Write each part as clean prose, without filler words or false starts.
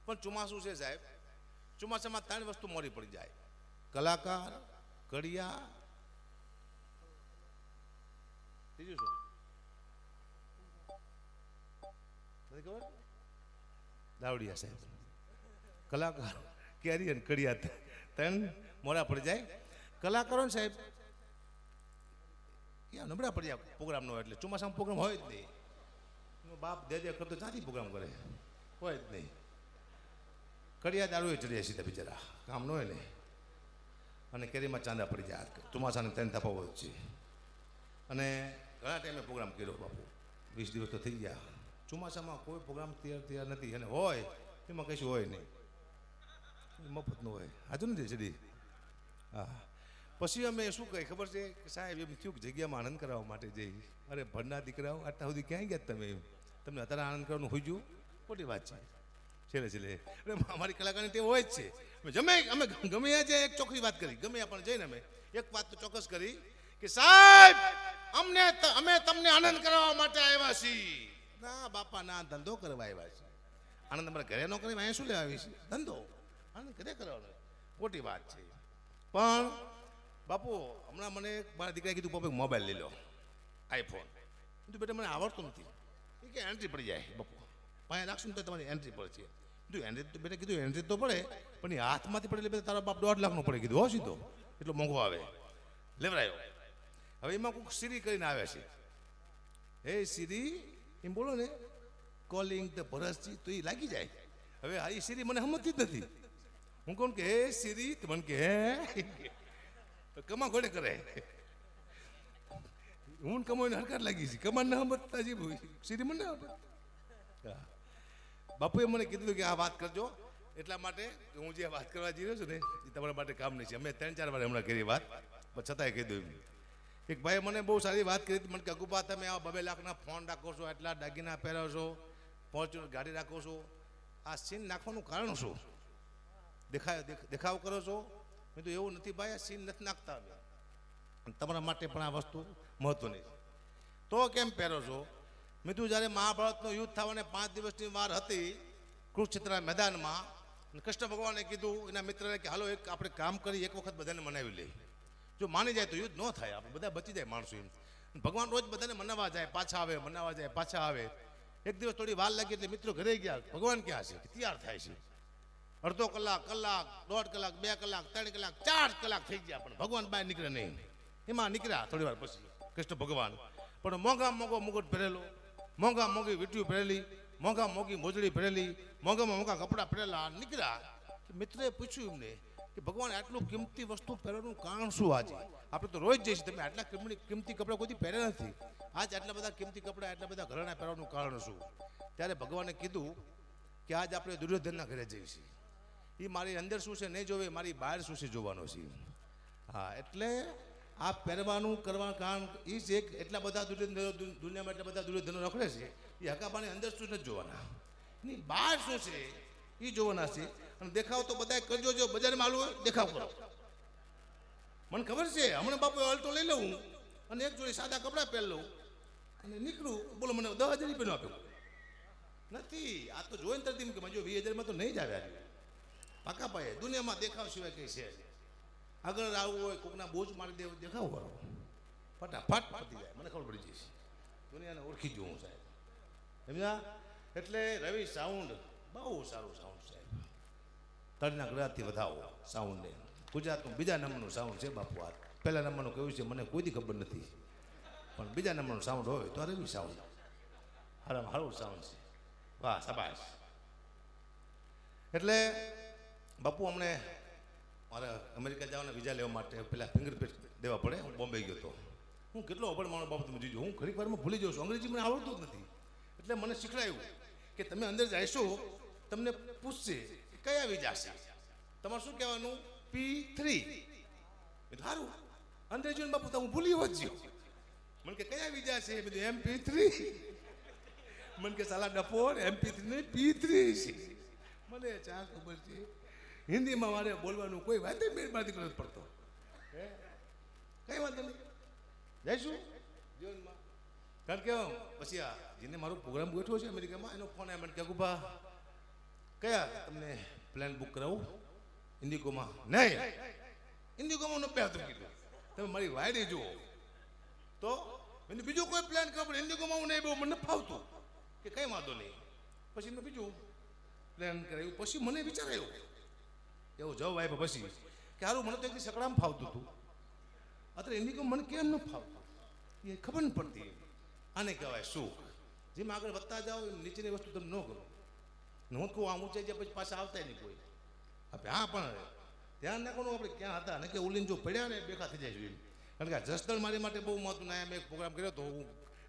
પણ ચોમાસું છે સાહેબ, ચોમાસામાં 3 વસ્તુ મોડી પડી જાય: કલાકાર, કડિયા, ત્રીજું શું નથી ખબર? દાવડિયા સાહેબ. કલાકાર, કેરી અને કડિયા 3 મોડા પડી જાય. કલાકારો ને સાહેબ યા નબળા પડી જાય પ્રોગ્રામનો, એટલે ચોમાસામાં પ્રોગ્રામ હોય જ નહીં. બાપ દે કરતો ચાથી પ્રોગ્રામ કરે, હોય જ નહીં. કડિયા દારૂએ ચડ્યા સીધા બિચારા, કામ ન હોય ને. અને કેરીમાં ચાંદા પડી જાય. ચોમાસાને 3 તફાવત છે. અને ઘણા ટાઈમે પ્રોગ્રામ કર્યો બાપુ, 20 દિવસ તો થઈ ગયા. ચોમાસામાં કોઈ પ્રોગ્રામ તૈયાર નથી, અને હોય એમાં કશું હોય નહીં, મફતનું હોય. હાજુ નથી ચડી. હા, પછી અમે શું કહી ખબર છે કે સાહેબ એમ થયું કે જગ્યામાં આનંદ કરાવવા માટે જઈ. અરે ભણના દીકરાઓ, આટલા સુધી ક્યાંય ગયા તમે? તમને અત્યારે આનંદ કરવાનું હોય ગયું? ખોટી વાત છે. છેલ્લે અરે અમારી કલાકારની ટેવ હોય જ છે. અમે ગમે ત્યાં એક ચોખ્ખી વાત કરી, ગમે ત્યાં પણ જઈને અમે એક વાત તો ચોક્કસ કરી કે સાહેબ અમે તમને આનંદ કરાવવા માટે આવ્યા છીએ. ના બાપા ના, ધંધો કરવા આવ્યા છે. આનંદ અમારે ઘરે ન કરી, અહીંયા શું લેવા આવી છે? ધંધો. આનંદ ઘરે કરવાનો. ખોટી વાત છે. પણ બાપુ હમણાં મને મારા દીકરાએ કીધું, પપ્પા મોબાઈલ લઈ લો, આઈફોન. કીધું બેટા મને આવડતું નથી. એ કે એન્ટ્રી પડી જાય બાપુ, પાસે રાખશું ને તો તમારી એન્ટ્રી પડે છે. કીધું એન્ટ્રી તો બેટા, કીધું એન્ટ્રી તો પડે, પણ એ હાથમાંથી પડે એટલે તારા બાપ 1.5 લાખનો પડે. કીધું હો સીધો, એટલો મોંઘો આવે. લેવરાયો. હવે એમાં કોઈક સીરી કરીને આવે છે. હે સીરી એમ બોલો ને, કોલિંગ ધ ભરતજી, તો એ લાગી જાય. હવે આ સીરી મને સમજતી જ નથી. હું કોણ કે હે સીરી, તો મને કે હે કમા ઘોડે કરે. હું કમાઈને હરકત લાગી છે, કમા ના સમજતા જી સીરી મને ના. બાપુએ મને કીધું કે આ વાત કરજો, એટલા માટે હું જે વાત કરવા જઈ રહ્યો છું ને એ તમારા માટે કામ નહીં છે. અમે 3-4 વાર હમણાં કરી વાત, પણ છતાંય કીધું. એક ભાઈ મને બહુ સારી વાત કરી હતી. મને કે અગુપા તમે આ 2 લાખના ફોન રાખો છો, એટલા દાગીના પહેરો છો, ફોર્ચ્યુનર ગાડી રાખો છો, આ સીન નાખવાનું કારણ શું? દેખાવ કરો છો? મેં તો એવું નથી ભાઈ, આ સીન નથી નાખતા અમે. તમારા માટે પણ આ વસ્તુ મહત્વની છે. તો કેમ પહેરો છો? મેં તું જ્યારે મહાભારતનું યુદ્ધ થવાને 5 દિવસની વાર હતી કુરુક્ષેત્રના મેદાનમાં, કૃષ્ણ ભગવાને કીધું એના મિત્રને કે હાલો એક આપણે કામ કરી, એક વખત બધાને મનાવી લઈએ. જો માની જાય તો યુદ્ધ ન થાય, આપણે બધા બચી જાય માણસો. એમ ભગવાન રોજ બધાને મનાવવા જાય, પાછા આવે, મનાવવા જાય, પાછા આવે. એક દિવસ થોડી વાર લાગી એટલે મિત્રો ઘરે ગયા. ભગવાન ક્યાં છે? તૈયાર થાય છે. અડધો કલાક, 1.5 કલાક, 2 કલાક, 3 કલાક, 4 કલાક થઈ ગયા, પણ ભગવાન બહાર નીકળે નહીં. એમાં નીકળ્યા થોડી વાર પછી કૃષ્ણ ભગવાન, પણ મોંઘો મુગટ પહેરેલો, મોંઘી વીંટીઓ પહેરેલી, મોંઘી મોજડી પહેરેલી, મોંઘા કપડાં પહેરેલા નીકળ્યા. મિત્રએ પૂછ્યું એમને કે ભગવાન આટલું કિંમતી વસ્તુ પહેરવાનું કારણ શું? આજે આપણે તો રોજ જઈશું, તમે આટલા કિંમતી કપડાં કોઈ પહેર્યા નથી, આજ આટલા બધા કિંમતી કપડાં, આટલા બધા ઘરેણા પહેરવાનું કારણ શું? ત્યારે ભગવાને કીધું કે આજ આપણે દુર્યોધનના ઘરે જઈશું. એ મારી અંદર શું છે નહીં જોવે, મારી બહાર શું છે જોવાનો છે. હા, એટલે આ પહેરવાનું કરવાનું કારણ એ છે કે એટલા બધા દુનિયામાં એટલા બધા દુર્યોધનો રખડે છે, એ હકાબાની અંદર શું નથી જોવાના, એની બહાર શું છે એ જોવાના છે. અને દેખાવ તો બધા કરજો, જો બજારમાં આલું હોય દેખાવ કરો. મને ખબર છે હમણાં બાપુ અલ્ટો લઈ લઉં અને એક જોડી સાદા કપડાં પહેરી લઉં અને નીકળું, બોલો મને 10,000 રૂપિયાનું આપ્યું નથી. આ તો જોઈને તરતી કે જો 20,000માં તો નહીં જ આવ્યા. પાકા પાયે દુનિયામાં દેખાવ સિવાય કઈ છે. આગળ આવવું હોય, કોકના બોજ મારી દેવું, દેખાવ કરો, ફટાફટ પતી જાય. મને ખબર પડી જશે, દુનિયાને ઓળખી જોઉં સાહેબ, સમજ્યા? એટલે રવિ સાઉન્ડ બહુ સારું સાઉન્ડ સાહેબ. તળના ગુજરાતથી વધાવો સાઉન્ડને. ગુજરાતનું બીજા નંબરનું સાઉન્ડ છે બાપુ. આ પહેલા નંબરનું કયું છે મને કોઈથી ખબર નથી, પણ બીજા નંબરનું સાઉન્ડ હોય તો રવિ સાઉન્ડ સારું સાઉન્ડ છે. વાહ શાબાશ. એટલે બાપુ અમને મારે અમેરિકા જવાના વિઝા લેવા માટે પહેલાં ફિંગરપ્રિન્ટ દેવા પડે. હું બોમ્બે ગયો હતો. હું કેટલો અભણ માણસ બાબત તમે જોજો, હું ઘણી વારમાં ભૂલી જાઉં છું. અંગ્રેજી મને આવડતું જ નથી, એટલે મને શીખડાયું કે તમે અંદર જઈશો તમને પૂછશે કયા વિઝા છે, તમારે શું કહેવાનું? P3. સારું અંગ્રેજી બાપુ તો હું ભૂલી વધ્યો. મને કે કયા વિઝા છે? બધું MP3. મને કે સાલા ડફોર MP3 નહીં P3 છે. મને ચા ખબર છે હિન્દીમાં મારે બોલવાનું કોઈ વાત મહેરબાની કરવો પડતો. કઈ વાંધો નહીં, જઈશું જીવનમાં. કારણ કે પછી આ જેને મારો પ્રોગ્રામ ગોઠવ્યો છે અમેરિકામાં, એનો ફોન આવ્યો. મને કે ગુભા કયા તમને પ્લેન બુક કરાવું? ઇન્ડિગોમાં? નહીં, ઇન્ડિગોમાં ન પહેતું કીધું. તમે મારી વાયડી જુઓ તો એને બીજું કોઈ પ્લાન કરો, પણ ઇન્ડિગોમાં હું નહીં, બહુ મને ફાવતું કે કંઈ વાંધો નહીં. પછી મેં બીજું પ્લાન કરાવ્યું. પછી મને વિચાર આવ્યો, એવો જવાબ આપ્યો પછી કે સારું, મને તો એકથી સકડામાં ફાવતું હતું, અત્યારે ઇન્ડિગો મને કેમ ન ફાવતું એ ખબર ન પડતી. આને કહેવાય સુખ. જેમ આગળ વધતા જાઓ નીચેની વસ્તુ તમે ન કરો. હું કહું આ ઊંચાઈ જાય પછી પાછા આવતા નહીં કોઈ. આપણે હા પણ ધ્યાન રાખવાનું આપણે ક્યાં હતા ને કે ઉલીને જો પડ્યા ને બેખા થઈ જાય જોઈએ. કારણ કે આ જસદણ મારી માટે બહુ મહત્વનું. અહીંયા મેં એક પ્રોગ્રામ કર્યો તો હું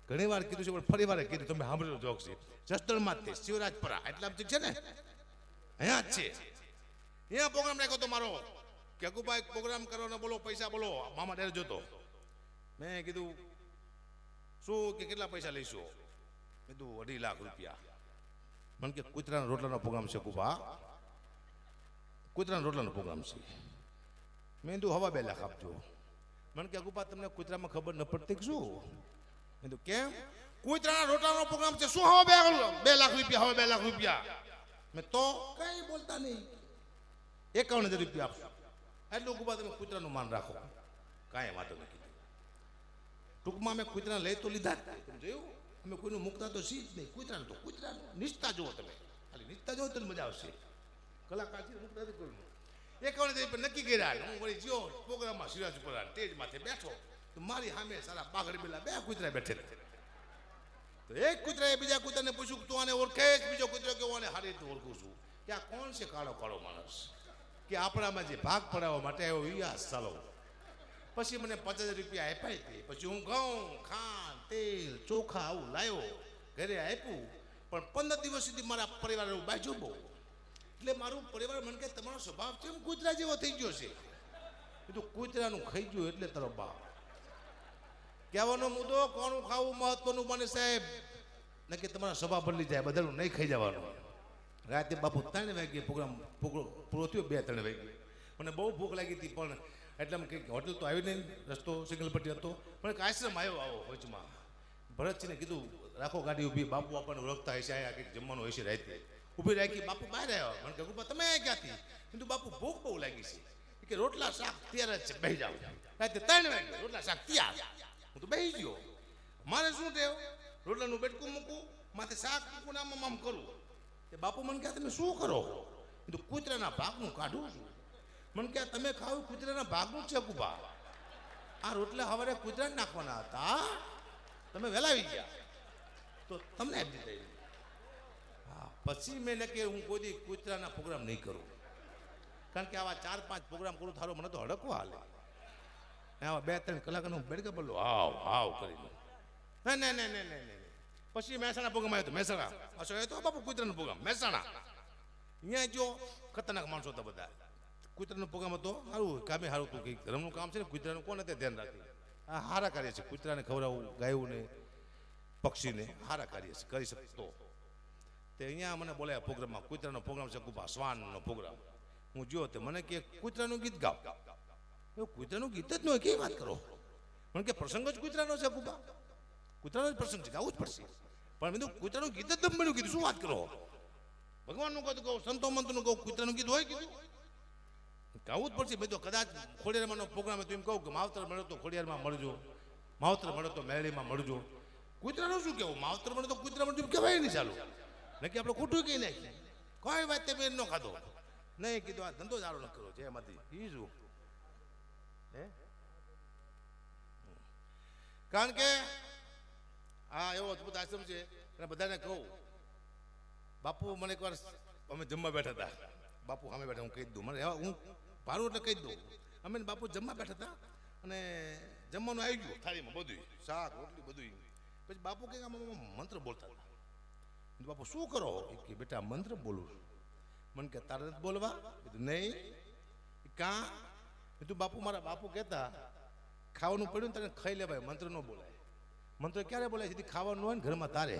ઘણી વાર કીધું છે, પણ ફરી વાર કીધું, તમે સાંભળ્યો જોક છે. જસદણમાં જ તે શિવરાજપરા એટલા છે ને, અહીંયા જ છે. અહીંયા પ્રોગ્રામ રાખ્યો તો મારો કે અગુભાઈ પ્રોગ્રામ કરો ને બોલો, પૈસા બોલો. મામા ડેર જોતો. મેં કીધું શું કે કેટલા પૈસા લઈશું? મેં કીધું 2.5 લાખ રૂપિયા. મને કે કૂતરાના રોટલાનો પ્રોગ્રામ છે કુબા, કૂતરાના રોટલાનો પ્રોગ્રામ છે. મેં કીધું 2.5 લાખ આપજો. મને કે કુબા તમને કૂતરામાં ખબર ન પડતી કે શું? મેં કીધું કેમ? કૂતરાના રોટલાનો પ્રોગ્રામ છે, શું 2 લાખ રૂપિયા? 2 લાખ રૂપિયા. મેં તો કઈ બોલતા નહીં, 51,000 રૂપિયા આપશો. એટલું કુબા તમે કૂતરાનું માન રાખો, કાંઈ વાંધો નથી. ટૂંકમાં અમે કૂતરા લઈ તો લીધા જ. જોયું, અમે કોઈનું મુકતા તો સી જ નહીં. કૂતરાનું તો કૂતરાનું નિષ્ઠા જુઓ તમે, ખાલી નિષ્ઠા જુઓ તો મજા આવશે. કલાકાર છે મુકતા નથી કોઈનું. 51,000 રૂપિયા નક્કી કર્યા. હું વળી જ્યો પ્રોગ્રામમાં શિવરાજપુરા સ્ટેજ માથે બેઠો તો મારી સામે સારા પાઘડી પેલા 2 કૂતરા બેઠેલા. તો એક કૂતરાએ બીજા કૂતરાને પૂછ્યું તું આને ઓળખે? બીજો કૂતરો કે હું આને સારી રીતે ઓળખું છું. કે આ કોણ છે કાળો કાળો માણસ કે આપણામાં જે ભાગ પડાવવા માટે આવ્યો વિયાસ ચાલો. પછી મને 50,000 રૂપિયા આપ્યા હતી. પછી હું ઘઉં, ખાંડ, તેલ, ચોખા આવું લાવ્યો, ઘરે આપ્યું. પણ 15 દિવસ સુધી મારા પરિવાર એવું બાજુ બહુ. એટલે મારું પરિવાર મને કે તમારો સ્વભાવ કેમ કૂતરા જેવો થઈ ગયો છે? કીધું કૂતરાનું ખાઈ ગયું એટલે તારો બાપ. કહેવાનો મુદ્દો કોનું ખાવું મહત્વનું બને સાહેબ, ને કે તમારા સ્વભાવ બદલી જાય, બદલવું નહીં, ખાઈ જવાનું. રાતે બાપુ 3 વાગે પ્રોગ્રામ પૂરો થયો, 2-3 વાગે મને બહુ ભૂખ લાગી હતી. પણ એટલે કંઈક હોટલ તો આવી નહીં, રસ્તો સિંગલપટ્ટી હતો. પણ એક આશ્રમ આવ્યો આવો વચમાં. ભરતસિંહને કીધું રાખો ગાડી ઊભી, બાપુ આપણને ઓળખતા હશે, અહીંયા કંઈક જમવાનું હશે. રાતે ઊભી રાખી, બાપુ બહાર આવ્યા. મને કહ્યું તમે ક્યાંથી? કીધું બાપુ ભૂખ બહુ લાગી છે કે રોટલા શાક તૈયાર જ છે, બેસી જાઓ. રાતે 3 વાગે રોટલા શાક તૈયાર. હું તો બેસી ગયો. મારે શું ટેવ, રોટલાનું બેટકું મૂકું, માથે શાક મૂકું, આમ કરું. એ બાપુ મને કહે તમે શું કરો? કીધું કૂતરાના ભાગનું કાઢું છું. મને કહે તમે ખાવ કૂતરાના ભાગનું છે કુબા, આ રોટલા સવારે કૂતરાને નાખવાના હતા, તમે વહેલા આવી ગયા તો તમને આપી દીધા. હા, પછી મેં નક્કી હું કોઈ દી કૂતરાના પ્રોગ્રામ નહીં કરું. કારણ કે આવા 4-5 પ્રોગ્રામ કરું થારો મને તો હડકવો હાલે. આવા 2-3 કલાકનો બેડકા બોલો હાવ હાવ કરી દઉં. નહીં. પછી મહેસાણા પ્રોગ્રામ આવ્યો હતો. મહેસાણા પાછો તો બાપુ કૂતરાનો પ્રોગ્રામ મહેસાણા. અહીંયા જો ખતરનાક માણસો હતા બધા. કૂતરાનો પ્રોગ્રામ હતો, સારું કામે સારું હતું, કંઈક ધર્મનું કામ છે ને, કૂતરાનું કોણ અત્યારે ધ્યાન રાખે. આ સારા કાર્ય છે, કૂતરાને ખવડાવવું, ગાયુંને, પક્ષીને સારા કાર્ય છે, કરી શકતો. તે અહીંયા મને બોલાયા પ્રોગ્રામમાં, કૂતરાનો પ્રોગ્રામ છે કુબા, શ્વાનનો પ્રોગ્રામ. હું જો તે મને કે કૂતરાનું ગીત ગાવ. એવું કૂતરાનું ગીત જ ન હોય, કેવી વાત કરો? મને કે પ્રસંગ જ કૂતરાનો છે કુબા, કૂતરાનો જ પ્રસંગ છે, ગાવું જ પડશે. પણ મેં તો કૂતરાનું ગીત જ તમે બન્યું, કીધું શું વાત કરો? ભગવાનનું કહું, સંતો મંતનું કહું, કૂતરાનું ગીત હોય કીધું ગાવું જ પડશે. મેં તો કદાચ ખોડિયારમાંનો પ્રોગ્રામ તો એમ કહું કે માવતર મળ્યો તો ખોડિયારમાં મળજો, માવતર મળ્યો તો મેળીમાં મળજો. કૂતરાનું શું કહેવું? માવતર મળ્યો તો કૂતરા મળજો કહેવાય નહીં. ચાલુ નક્કી આપણે ખોટું કહી નાખીએ, કોઈ વાત તે બેન ન ખાધો નહીં. કીધું આ ધંધો સારો ન કરો છે એમાંથી. એ શું હે? કારણ કે આ એવો અદભુત આશ્રમ છે. અને બધાને કહું, બાપુ મને એકવાર અમે જમવા બેઠા હતા, બાપુ સામે બેઠા, હું કહી દઉં, મને હું ભાડું એટલે કહી દઉં. અમે બાપુ જમવા બેઠા હતા અને જમવાનું આવી ગયું થાળીમાં, બધું શાક રોટલી બધું. પછી બાપુ કે મંત્ર બોલતા હતા. બાપુ શું કરો? કે બેટા મંત્ર બોલું છું. મને કે તારે નથી બોલવા? કીધું નહીં. કાં? કીધું બાપુ મારા બાપુ કહેતા ખાવાનું પડ્યું ને તને ખાઈ લેવાય, મંત્ર ન બોલાય. મંત્ર ક્યારે બોલાય? સીધી ખાવાનું હોય ને ઘરમાં તારે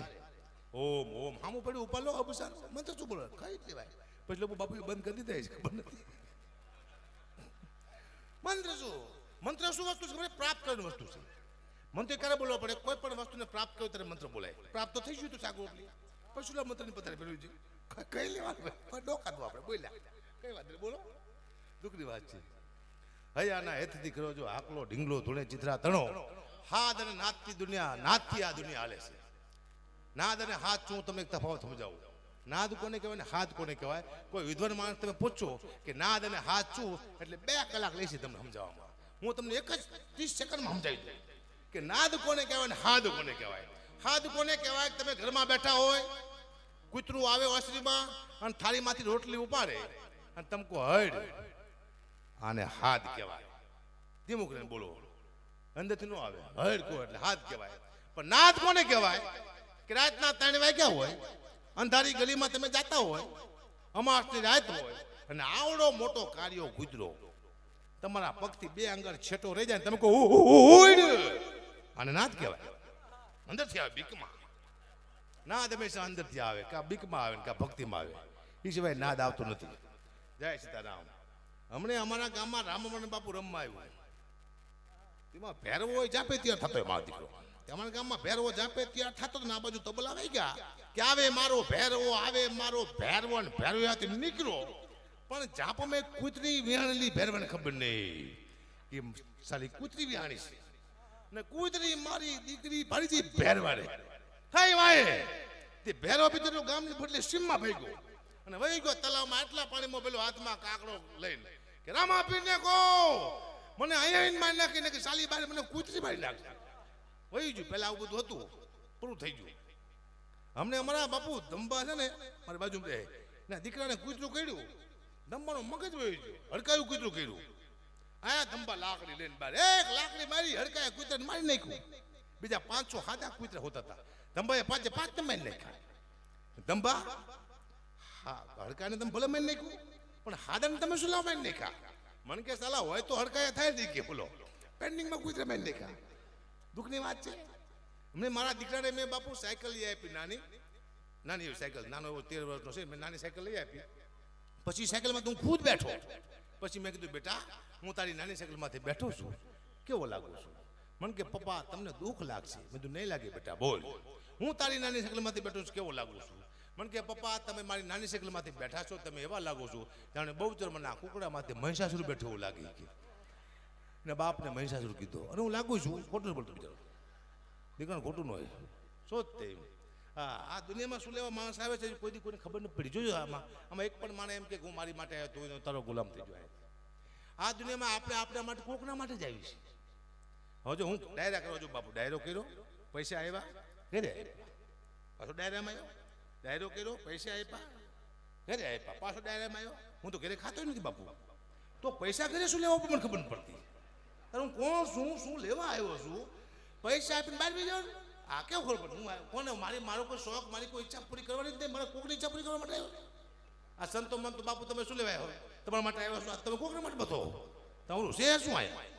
ઓમ ઓમ હામું પડ્યું ઉપર લો અબસાર, મંત્ર શું બોલાય? ખાઈ જ લેવાય. પછી લોકો બાપુ બંધ કરી દીધા છે, ખબર નથી. મંત્ર શું? મંત્ર શું વસ્તુ છે? પ્રાપ્ત કરવાની વસ્તુ છે. મંત્ર ક્યારે બોલવા પડે? કોઈ પણ વસ્તુને પ્રાપ્ત કર્યું ત્યારે મંત્ર બોલાય. પ્રાપ્ત થઈ ગયું તો શાક રોટલી, પછી મંત્રની પથારી ફેરવી છે, કઈ લેવાનું પણ ડોકાનું આપણે બોલ્યા કઈ વાત નહીં બોલો દુઃખની વાત છે હૈયાના હેતથી કરો જો આકલો ઢીંગલો ધૂળે ચિત્રા તણો હાથ અને નાદથી દુનિયા નાદથી આ દુનિયા હાલે છે નાદ અને હાથ શું તમને એક તફાવત સમજાવું નાદ કોને કહેવાય ને હાથ કોને કહેવાય કોઈ વિદ્વાન માણસ તમે પૂછો કે નાદ અને હાથ શું એટલે 2 કલાક લેશે તમને સમજાવવામાં હું તમને એક જ 30 સેકન્ડમાં સમજાવી દઉં કે નાદ કોને કહેવાય ને હાથ કોને કહેવાય હાથ કોને કહેવાય તમે ઘરમાં બેઠા હોય કૂતરું આવે ઓસરીમાં અને થાળીમાંથી રોટલી ઉપાડે અને તમે કહો હડ આને હાથ કહેવાય ધીમું કરીને બોલો અંદરથી ન આવે હડ કહો એટલે હાથ કહેવાય પણ નાદ કોને કહેવાય કે રાતના 3 વાગ્યા હોય અંધારી ગલીમાં તમે જાતા હોય અમાસની રાત હોય અને આવડો મોટો કાર્યો કૂતરો તમારા પગથી 2 આંગળ છેટો રહી જાય તમે કહો આને નાદ કહેવાય અંદરથી આવે બીકમાં નાદ હંમેશા અંદરથી આવે કા બીકમાં આવે કા ભક્તિમાં આવે એ સિવાય નાદ આવતો નથી જય સીતારામ હમણે અમારા ગામમાં રામમણ બાપુ રમવા આવ્યું એમાં ભેરવો હોય જાપે ત્યાં થતો હોય મારો દીકરો અમારા ગામમાં ભેરવો જાપે ત્યાં થતો ને આ બાજુ તબલા આવી ગયા કે આવે મારો ભેરવો ને ભેરવાથી નીકળો પણ જાપમાં એક કૂતરી વિહાણેલી ભેરવાને ખબર નહીં કે સાલી કૂતરી વિહાણી છે ને કૂતરી મારી દીકરી ભરીજી ભેરવાને થાય વાય તે ભેરવો બીજો ગામની બદલે સીમમાં ભઈ ગયો અને વહી ગયો તલાવમાં આટલા પાણીમાં પેલો હાથમાં કાકડો લઈને કે રામા પીને કહો મને અહીંયા મારી નાખીને કે સાલી બારી મને કૂતરી મારી નાખશે વહી ગયું પેલા આવું બધું હતું પૂરું થઈ ગયું અમને અમારા બાપુ ધંબા છે ને મારી બાજુ ના દીકરાને કૂતરું કર્યું ધંબાનો મગજ વહી ગયું હડકાયું કૂતરું કર્યું આયા ધંબા લાકડી લઈને બાર એક લાકડી મારી હડકાયા કૂતરાને મારી નાખ્યું બીજા 500 હાથા કૂતરા હોતા હતા ધંબાએ 5 મારી નાખ્યા ધંબા હા હડકાને તમે ભલે મારી નાખ્યું પણ હાદાને તમે શું લાવ મારી નાખ્યા મને કે સાલા હોય તો હડકાયા થાય નહીં કે બોલો પેન્ડિંગમાં કૂતરા મારી નાખ્યા દુઃખની વાત છે મેં મારા દીકરાને મેં બાપુ સાયકલ લઈ આપી નાની એવી સાયકલ નાનો એવો 13 વર્ષનો છે મેં નાની સાયકલ લઈ આપી પછી સાયકલમાં તું ખુદ બેઠો પછી મેં કીધું બેટા હું તારી નાની સાયકલમાંથી બેઠો છું કેવો લાગુ છું મને કે પપ્પા તમને દુઃખ લાગશે મેં કીધું નહીં લાગે બેટા બોલ હું તારી નાની સાયકલમાંથી બેઠો છું કેવો લાગુ છું મને કે પપ્પા તમે મારી નાની સાયકલમાંથી બેઠા છો તમે એવા લાગો છો જાણે બહુચર મને આ કુકડામાંથી મહિષાસુર બેઠો એવું લાગે કે ને બાપને મહિષાસુર કીધો અને હું લાગુ છું ખોટું બોલતો બિચારો દીકરાને ખોટું ન હોય શોધ તે હા આ દુનિયામાં શું લેવા માણસ આવે છે કોઈની કોઈને ખબર નથી પડી જોજો આમાં એક પણ માણસ એમ કે હું મારી માટે આવ્યો તો તારો ગુલામ થઈ જાય આ દુનિયામાં આપણે આપણા માટે કોકના માટે જ આવી છે હવે જો હું ડાયરા કરવા છું બાપુ ડાયરો કર્યો પૈસા આવ્યા ઘરે પાછો ડાયરામાં આવ્યો ડાયરો કર્યો પૈસા આપ્યા ઘરે આપ્યા પાછો ડાયરામાં આવ્યો હું તો ઘરે ખાતો નથી બાપુ તો પૈસા ઘરે શું લેવા મને ખબર નથી પડતી હું કોણ શું લેવા આવ્યો છું પૈસા આપીને બહાર બી જાઉં આ કેવું ખબર પડે હું કોને મારો કોઈ શોખ મારી કોઈ ઈચ્છા પૂરી કરવાની નથી મારા કોકની ઈચ્છા પૂરી કરવા માટે આવ્યો આ સંતો મન તો બાપુ તમે શું લેવા આવ્યો તમારા માટે આવ્યો છો તમે કોકના માટે બતો તમારું છે શું આવ્યા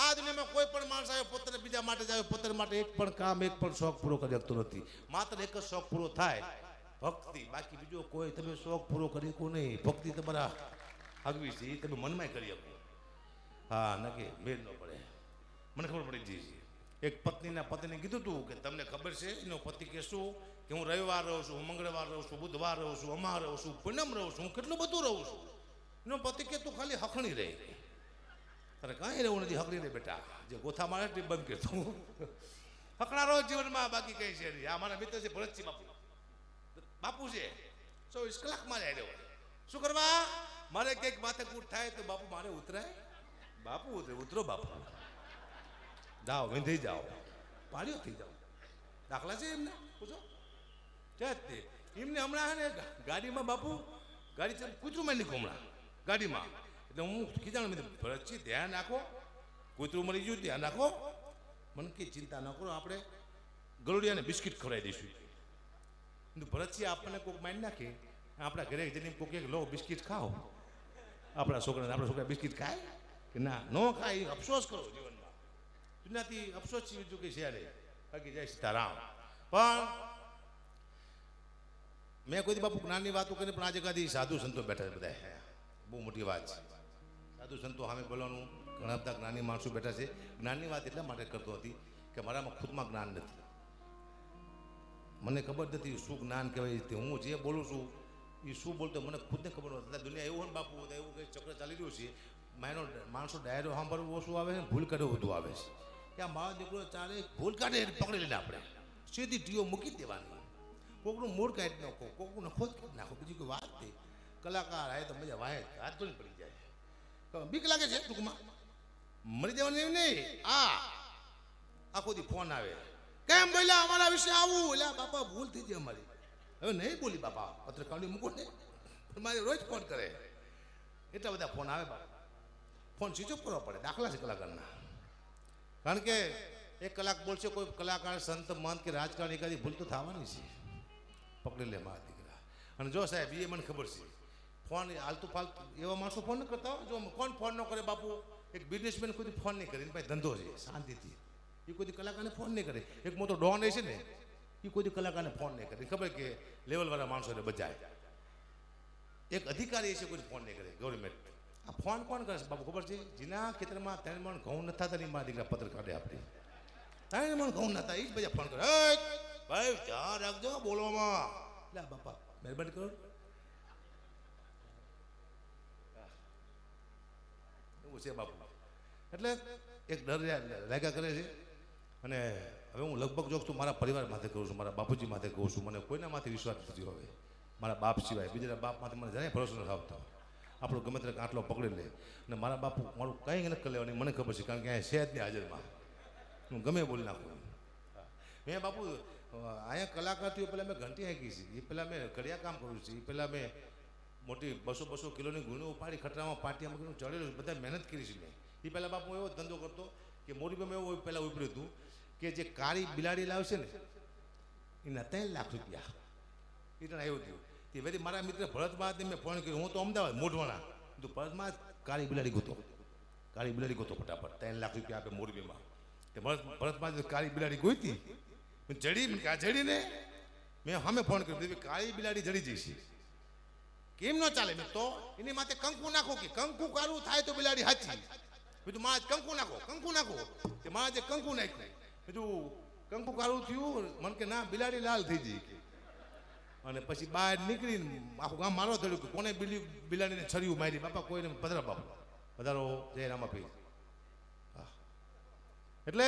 આ દુનિયામાં કોઈ પણ માણસ આવ્યો પોતાને બીજા માટે જ આવ્યો પોતાના માટે એક પણ કામ એક પણ શોખ પૂરો કરી શકતો નથી માત્ર એક જ શોખ પૂરો થાય ભક્તિ બાકી બીજો કોઈ તમે શોખ પૂરો કરી શકો નહીં ભક્તિ તમારા આગવી છે એ તમે મનમાં કરી શકો હા ન કે મેળ ન પડે મને ખબર પડી જઈ છે એક પત્નીના પતિને કીધું હતું કે તમને ખબર છે એનો પતિ કે શું કે હું રવિવાર રહું છું હું મંગળવાર રહું છું બુધવાર રહું છું અમાર રહું છું પૂનમ રહું છું હું કેટલું બધું રહું છું એનો પતિ કે તું ખાલી હખણી રહે અરે કાંઈ રહેવું નથી હકડી રે બેટા જે ગોથા મારે તે બંધ કરતો હકડા રહો જીવનમાં બાકી કઈ છે નહીં આ મારા મિત્ર છે ભરતસિંહ બાપુ છે 24 કલાકમાં જાય રહ્યો શું કરવા મારે કંઈક માથે કૂટ થાય તો બાપુ મારે ઉતરાય બાપુ ઉતરો બાપુ જાઓ વેંધી જાઓ પાડ્યો થઈ જાઓ દાખલા છે એમને પૂછો છે તે એમને હમણાં ને ગાડીમાં બાપુ ગાડી કૂતરું માં નીકળું હમણાં ગાડીમાં એટલે હું કીધા મેં ભરતજી ધ્યાન રાખો કૂતરું મરી ગયું ધ્યાન રાખો મને કે ચિંતા ન કરો આપણે ગરોડિયાને બિસ્કિટ ખવડાવી દઈશું ભરતજી આપણને કોઈક મારી નાખે આપણા ઘરે જઈને કોઈક એક લો બિસ્કિટ ખાઓ આપણા છોકરા બિસ્કિટ ખાય કે ના ન ખાય અફસોસ કરો જીવનમાં દુનિયાથી અફસોસ છે બીજું કે છે બાકી જય સીતારામ પણ મેં કોઈ બાપુ જ્ઞાનની વાતો કરી પણ આ જગ્યાથી સાધુ સંતો બેઠા છે બધા બહુ મોટી વાત છે સાધુ સંતો સામે બોલવાનું ઘણા બધા જ્ઞાની માણસો બેઠા છે જ્ઞાનની વાત એટલા માટે કરતો હતી કે મારામાં ખુદમાં જ્ઞાન નથી મને ખબર નથી શું જ્ઞાન કહેવાય તે હું જે બોલું છું એ શું બોલતો મને ખુદને ખબર નથી. દુનિયા એવું હોય ને બાપુ એવું કંઈ ચક્ર ચાલી રહ્યું છે માણસો ડાયરો સાંભળવું ઓછું આવે છે, ભૂલ કાઢે વધુ આવે છે. કે આ મારો દીકરો ચાલે ભૂલ કાઢે પકડી લઈને આપણે સીધી ટીઓ મૂકી દેવાની. કોકનું મૂળ કાઢી નાખો, કોકનું ખોદ કાઢી નાખો, બીજી કોઈ વાત નહીં. કલાકાર આવે તો મજા વાય હાથ ધોઈને પડી જાય. બીક લાગે છે ટૂંકમાં મરી જવાની નહીં. આખો દી ફોન આવે, કેમ બોલ્યા અમારા વિશે આવું? એટલે બાપા ભૂલ થઈ જાય અમારી, હવે નહીં બોલી બાપા, પત્રકારની મૂકો ને. મારે રોજ ફોન કરે, એટલા બધા ફોન આવે બાપા. ફોન સ્વિચ ઓફ કરવા પડે, દાખલા છે કલાકારના. કારણ કે 1 કલાક બોલશે કોઈ કલાકાર, સંત મંત કે રાજકારણ, એકાદી ભૂલ તો થવાની છે. પકડી લે મારા દીકરા. અને જો સાહેબ એ મને ખબર છે, ફોન આલતું ફાલતું એવા માણસો ફોન ન કરતા હોય. જો કોણ ફોન ન કરે બાપુ? એક બિઝનેસમેન કોઈ ફોન નહીં કરે, એની પાસે ધંધો છે શાંતિથી, એ કોઈ કલાકારને ફોન નહીં કરે. એક મોટો ડોન છે ને એ કોઈ કલાકારને ફોન નહીં કરે, ખબર કે લેવલવાળા માણસોને બચાય. એક અધિકારી છે કોઈ ફોન નહીં કરે ગવર્મેન્ટ. આ ફોન કોણ કરે છે બાપુ ખબર છે? જેના ખેતરમાં 3 મણ ઘઉં ન થતા નહીં મારા દીકરા પત્ર કાઢે. આપણે 3 મણ ઘઉં નતા એ જ બધા ફોન કરે, ભાઈ ધ્યાન રાખજો બોલવામાં. લે બાપા મહેરબાની કરો. એવું છે બાપુ. એટલે એક ડર લાગ્યા કરે છે. અને હવે હું લગભગ જોઉં છું મારા પરિવાર માથે કહું છું, મારા બાપુજી માથે કહું છું. મને કોઈના માથે વિશ્વાસ નથી હવે, મારા બાપ સિવાય. બીજા બાપ માથે મને જરાય ભરોસો નથી આવતો. આપણો ગમે તે કાંટલો પકડી લે. અને મારા બાપુ મારું કંઈ નથી કરી લેવાની મને ખબર છે, કારણ કે અહીંયા છે જ નહીં હાજરમાં. હું ગમે બોલી નાખું. મેં બાપુ અહીંયા કલાકાર થયું પહેલાં મેં ઘંટી હાંકી છે, એ પહેલાં મેં કડિયા કામ કરું છું, એ પહેલાં મેં મોટી 200-200 કિલોની ગુણી ઉપાડી ખટરામાં પાટિયામાં ચડેલું, બધા મહેનત કરી છે મેં. એ પહેલાં બાપુ એવો ધંધો કરતો કે મોરબીમાં એવું પહેલાં ઉભર્યું હતું કે જે કાળી બિલાડી લાવશે ને એના 3 લાખ રૂપિયા એ એવું થયું. તે વળી મારા મિત્ર ભરતમાં મેં ફોન કર્યો, હું તો અમદાવાદ મોઢવાણા, તો ભરતમાં કાળી બિલાડી ગોતો ફટાફટ 3 લાખ રૂપિયા આપે મોરબીમાં. તે ભરતમાં કાળી બિલાડી ગોઈતી જડી, આ જડીને મેં સામે ફોન કર્યો, કાળી બિલાડી જડી જઈશે, કેમ ન ચાલે? મેં તો એની માથે કંકુ નાખો, કે કંકુ કાળું થાય તો બિલાડી સાચી. બીજું મારા કંકુ નાખો કે મારા જે કંકુ નાખ્યું, બીજું કંકુ કાળું થયું, મને કે ના બિલાડી લાલ થઈ જઈ. અને પછી બહાર નીકળીને આખું ગામ મારવા થયું કે કોને બિલાડીને છરીયું મારી. બાપા કોઈને પધરા બાપુ પધારો જય રામાપી. એટલે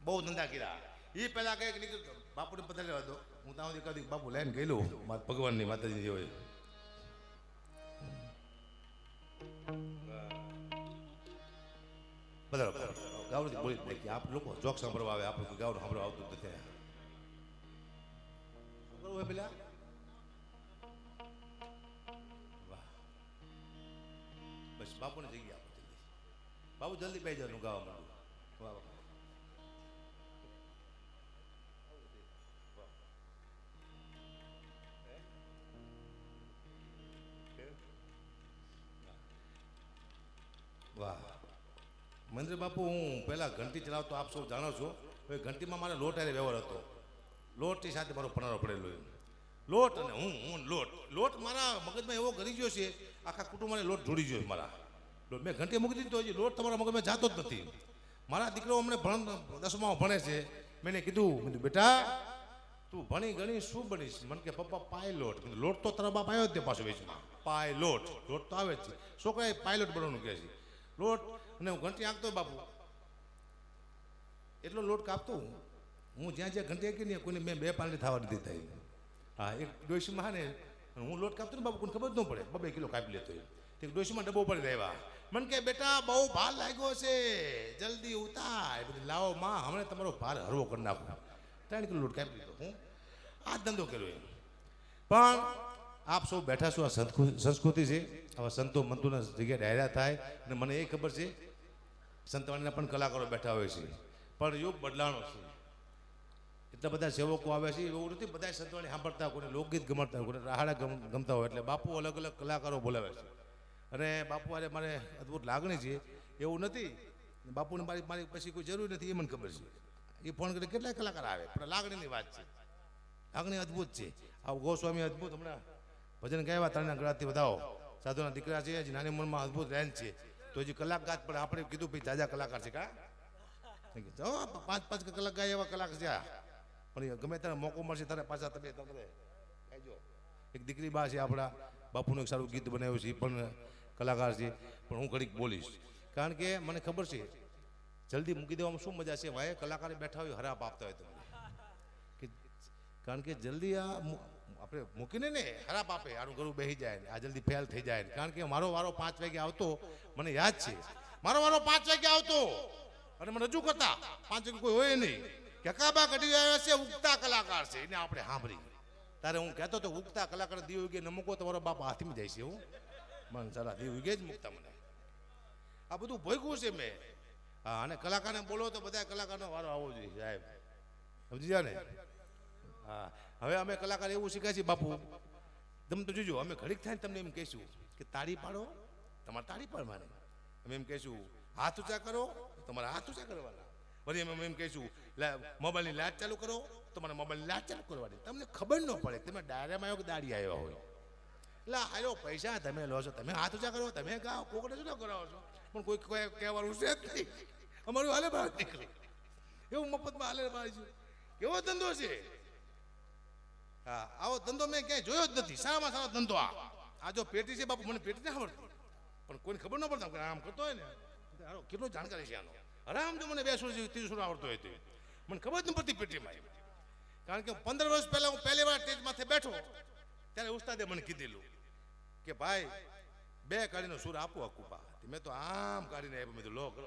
બહુ ધંધા કર્યા. એ પહેલાં કંઈક નીકળ્યું બાપુને પધાર્યા હતો, હું ત્યાં સુધી કદી બાપુ લાઈન ગયેલો મારા ભગવાનની માતાજી હોય. પધારો ગાવડી બોલી નાખી. આપ લોકો જોક સાંભળવા આવે, આપણું ગાવડું સાંભળવા આવતું જ નથી. હોય પેલા વાહ, બસ બાપુને જગ્યા આપો જલ્દી. બાપુ જલ્દી બે જવાનું ગાવા માંડું. વાહ વાહ. વાહ મંદિર બાપુ, હું પહેલા ઘંટી ચલાવતો, આપ સૌ જાણો છો. હવે ઘંટીમાં મારે લોટ હારે વ્યવહાર હતો. લોટની સાથે મારો પનારો પડેલો એમ. લોટ અને હું લોટ મારા મગજમાં એવો કરી ગયો છે, આખા કુટુંબને લોટ જોડી ગયો મારા. મેં ઘંટી મૂકી દીધી તો હજી લોટ તમારા મગજમાં જાતો જ નથી. મારા દીકરો અમને 10માં ભણે છે. મેં કીધું બેટા તું ભણી ગણી શું બનીશ? મને કે પપ્પા પાયલોટ. લોટ તો તારા બાપ આવ્યો જ તે પાછો વેચમાં. પાયલોટ લોટ તો આવે જ છે, છોકરાએ પાયલોટ બનવાનું કહે છે. લોટ અને હું ઘંટી આંકતો બાપુ, એટલો લોટ કાપતો હું જ્યાં ઘંટી આંકી ને કોઈને મેં 2 પાંદડી થવા દીધી થાય. હા, એક ડોશીમાં ને હું લોટ કાપતો ને બાપુ કોઈને ખબર જ ન પડે, 2 કિલો કાપી લેતો. એક ડોશીમાં ડબ્બો પડી રહેવા. મને કે બેટા બહુ ભાર લાગ્યો છે, જલ્દી ઉતાર. લાવો માં, હમણાં તમારો ભાર હળવો કરી નાખો. 3 કિલો લોટ કાપી લીધો. હું આ ધંધો કર્યો એમ. પણ આપ સૌ બેઠા છો, આ સંસ્કૃતિ છે. આવા સંતો મંતુના જગ્યાએ ડાયરા થાય. અને મને એ ખબર છે સંતવાણીના પણ કલાકારો બેઠા હોય છે, પણ યુગ બદલાણો છે. એટલા બધા સેવકો આવે છે, એવું નથી બધા સંતવાણી સાંભળતા, કોઈને લોકગીત ગમતા હોય, કોઈને રાહાડા ગમતા હોય. એટલે બાપુ અલગ અલગ કલાકારો બોલાવે છે. અને બાપુ અરે મારે અદભુત લાગણી છે, એવું નથી. બાપુને મારી પછી કોઈ જરૂર નથી, એ મને ખબર છે. એ ફોન કરી કેટલાય કલાકાર આવે, પણ લાગણીની વાત છે. લાગણી અદભુત છે. આ ગોસ્વામી અદભુત હમણાં ભજન ગાયા, ત્રણના ગળાથી વધાવો, સાધુના દીકરા છે, હજી નાની ઉંમરમાં અદભુત રેન્જ છે. તો હજી કલાક ગાત, પણ આપણે કીધું ભાઈ જાજા કલાકાર છે. કા 5-5 કલાક ગાય એવા કલાક છે. પણ ગમે ત્યારે મોકો મળશે ત્યારે પાછા તમે તમારે કહેજો. એક દીકરી બા છે આપણા બાપુનું એક સારું ગીત બનાવ્યું છે, એ પણ કલાકાર છે, પણ હું ઘડીક બોલીશ કારણ કે મને ખબર છે જલ્દી મૂકી દેવામાં શું મજા છે. ભાઈ કલાકારે બેઠા હોય હરાપ આપતા હોય તમને કે કારણ કે જલ્દી આ આપણે મૂકીને ને ખરાબ આપે, આનું ઘરું બેસી જાય ને આ જલ્દી ફેલ થઈ જાય. કારણ કે મારો વારો 5 વાગે આવતો, મને યાદ છે મારો વારો 5 વાગે આવતો અને મને રજૂ કરતા 5 વાગે કોઈ હોય નહીં કે કાબા કઢી આવ્યા છે, ઉગતા કલાકાર છે, એને આપણે સાંભળી. તારે હું કહેતો તો ઉગતા કલાકાર દીવ ઉગે ન મૂકો તમારો બાપ હાથમાં જાય છે. હું મને સારા દીવ ઉગે જ મૂકતા મને. આ બધું ભોગવું છે મેં. હા, અને કલાકારને બોલો તો બધા કલાકારનો વારો આવવો જોઈએ સાહેબ, સમજી જાય ને. હા, હવે અમે કલાકાર એવું શીખ્યા છીએ બાપુ, તમે તો જોજો અમે ઘડીક થાય ને તમને એમ કહીશું કે તાળી પાડો, તમારે તાળી પાડવાની. અમે એમ કહીશું હાથ ઊંચા કરો, તમારે હાથ ઊંચા કરવાના. વળી અમે એમ કહીશું મોબાઈલની લાઇટ ચાલુ કરો, તમારે મોબાઈલની લાઇટ ચાલુ કરવાની. તમને ખબર ન પડે તમે ડાયરામાં આવ્યો કે દાડી આવ્યા હોય. એટલે આવ્યો પૈસા તમે લો છો, તમે હાથ ઊંચા કરો, તમે ગાઓ, કોકને શું કરાવો છો, પણ કોઈ કહેવાનું છે જ નહીં. અમારું હાલે બહાર નીકળી એવું મફતમાં હાલે બહાર છે. કેવો ધંધો છે. હા, આવો ધંધો મેં ક્યાંય જોયો જ નથી. સારામાં સારો ધંધો આ જો પેટી છે બાપુ, મને પેટી ના આવડતી પણ કોઈને ખબર ન પડતા આમ કરતો હોય ને કેટલું જાણકારી છે આનો. આરામ જો મને 2 સુર 3 સુર આવડતો હોય તો મને ખબર જ ન પડતી પેટીમાં. કારણ કે 15 વર્ષ પહેલા હું પહેલી વાર સ્ટેજ માથે બેઠો ત્યારે ઉસ્તાદે મને કીધેલું કે ભાઈ 2 કાઢીનો સુર આપો અકુપા. મેં તો આમ કાઢીને આપ્યો. મેં તો લો કરો.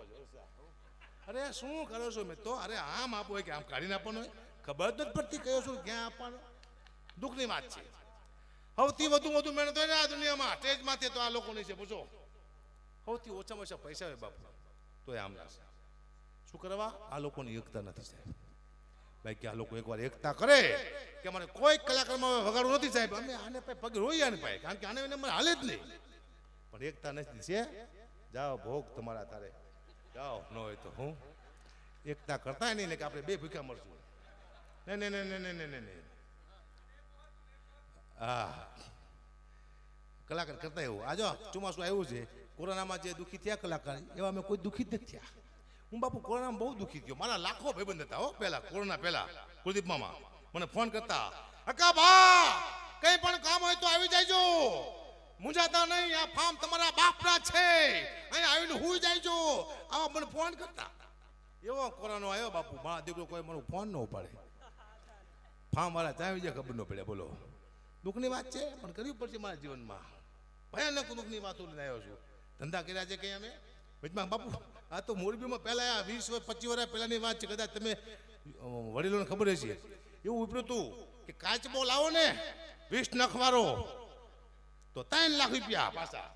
અરે શું કરો છો? મેં તો અરે આમ આપો હોય કે આમ કાઢીને આપવાનો હોય, ખબર જ નથી પડતી કયો સુર ક્યાં આપવાનો. દુઃખની વાત છે. સૌથી વધુ મહેનત હોય ને આ દુનિયામાં સ્ટેજ માથે તો આ લોકોની છે. પૂછો સૌથી ઓછામાં ઓછા પૈસા હોય બાપુ તો એ આમ લાગશે. શું કરવા? આ લોકોની એકતા નથી સાહેબ. ભાઈ કે આ લોકો એકવાર એકતા કરે કે મને કોઈ કલાકારમાં વગાડવું નથી સાહેબ, અમે આને પગે રોઈ આને પાય, કારણ કે આને મને હાલે જ નહીં. પણ એકતા નથી છે. જાઓ ભોગ તમારા તારે જાઓ, ન હોય તો હું એકતા કરતા નહીં ને કે આપણે 2 ભૂખ્યા મળશું. નહીં. હા, કલાકાર કરતા એવું. આ જો ચોમાસું આવ્યું છે, કોરોનામાં જે દુઃખી થયા કલાકાર એવા અમે કોઈ દુઃખી જ નથી થયા. હું બાપુ કોરોનામાં બહુ દુઃખી થયો. મારા લાખો ભાઈબંધ હતા હો પહેલા, કોરોના પહેલા. કુલદીપ મામા મને ફોન કરતા, અકા ભા કઈ પણ કામ હોય તો આવી જાયજો, મુંજાતા નહીં, આ ફાર્મ તમારા બાપના છે, અહીં આવીને હુઈ જાયજો. આવા મને ફોન કરતા. એવો કોરોના આવ્યો બાપુ, મારા દીકરો કોઈ મારું ફોન ન ઉપાડે. ફાર્મ વાળા ચાવી જાય ખબર ન પડે. બોલો દુઃખની વાત છે પણ કરવી પડશે મારા જીવનમાં. ભયાનક દુઃખની વાતો લઈને આવ્યો છું. ધંધા કર્યા છે કઈ અમે વચમાં બાપુ. આ તો મોરબીમાં પહેલા 20 વર્ષ 25 વર્ષ પહેલાની વાત છે. કદાચ તમે વડીલોને ખબર હશે. એવું ઉપર્યું હતું કે કાચબો લાવો ને 20 નખવારો તો 3 લાખ રૂપિયા પાછા.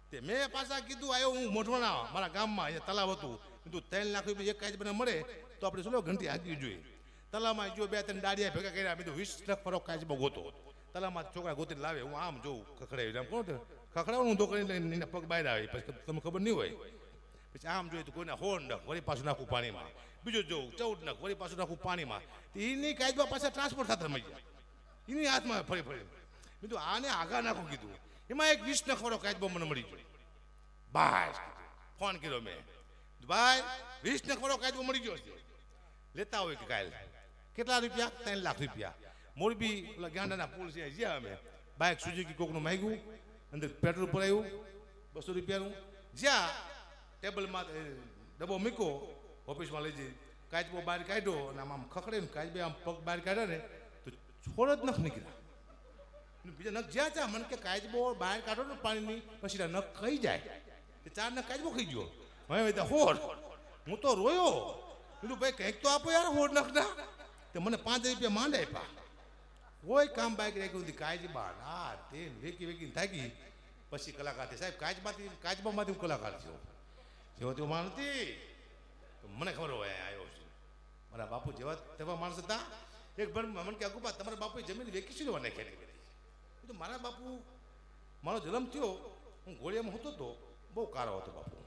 તે મેં પાછા કીધું આવ્યો હું મોઢવાણા મારા ગામમાં અહીંયા તલાવ હતું, કીધું 3 લાખ રૂપિયા એક કાચબાને મળે તો આપણે શું ઘંટી આગી જોઈએ. તલાવમાં જો 2-3 દાડિયા ભેગા કર્યા, બીજું 20 નખવારો કાચબો ગોતો. તલાવમાં છોકરા ગોતીને લાવે, હું આમ જોઉં ખખડાવી આમ કોણ ખખડાવું તો કરીને પગ બહાર આવે. પછી તમને ખબર નહીં હોય. પછી આમ જોઈએ તો કોઈને 16 નખ વળી પાછું નાખું પાણીમાં, બીજું જોઉં 14 નખ વળી પાછું નાખું પાણીમાં. એની કાચબા પાછા ટ્રાન્સપોર્ટ થતા મળી જાય, એની હાથમાં ફરી બીજું આને આગા નાખું કીધું. એમાં એક 20 નખવાળો કાચબો મને મળી ગયો. ભાઈ ફોન કર્યો મેં, ભાઈ 20 નખવાળો કાચબો મળી ગયો છે, લેતા હોય કે કાલ. કેટલા રૂપિયા? 3 લાખ રૂપિયા. મોરબી ઓલા ગાંડાના પુલ છે જ્યાં અમે બાઇક સુઝુકી કોકનું માંગ્યું, અંદર પેટ્રોલ પુરાયું 200 રૂપિયાનું, જ્યાં ટેબલમાં ડબ્બો મૂક્યો, ઓફિસમાં લઈ જઈ કાચબો બહાર કાઢ્યો અને આમ ખખડે ને કાચબે આમ પગ બહાર કાઢ્યા ને તો છોડ જ નખ નીકળ્યા. બીજા નખ જ્યાં ત્યાં મને કે કાચબો બહાર કાઢો ને પાણીની પછી નખ ખાઈ જાય. 4 નખ કાચબો ખાઈ ગયો. હવે હોડ હું તો રોયો. કીધું ભાઈ કંઈક તો આપો યાર હોડ નખના. તે મને 5 રૂપિયા માંડ આપ્યા. કોઈ કામ બાઈક રાખ્યું નથી. કાચબા ના તે વેકી થાકી પછી કલાકાર છે સાહેબ. કાચબામાંથી હું કલાકાર થયો. જેવો તેવો માણસ નથી. તો મને ખબર હોય આવ્યો છું. મારા બાપુ જેવા તેવા માણસ હતા. એક ભણ મને કે અગુપા તમારા બાપુએ જમીન વેકી શું નાખી. તો મારા બાપુ મારો જન્મ થયો હું ઘોડિયામાં હતો તો બહુ કાળો હતો બાપુ.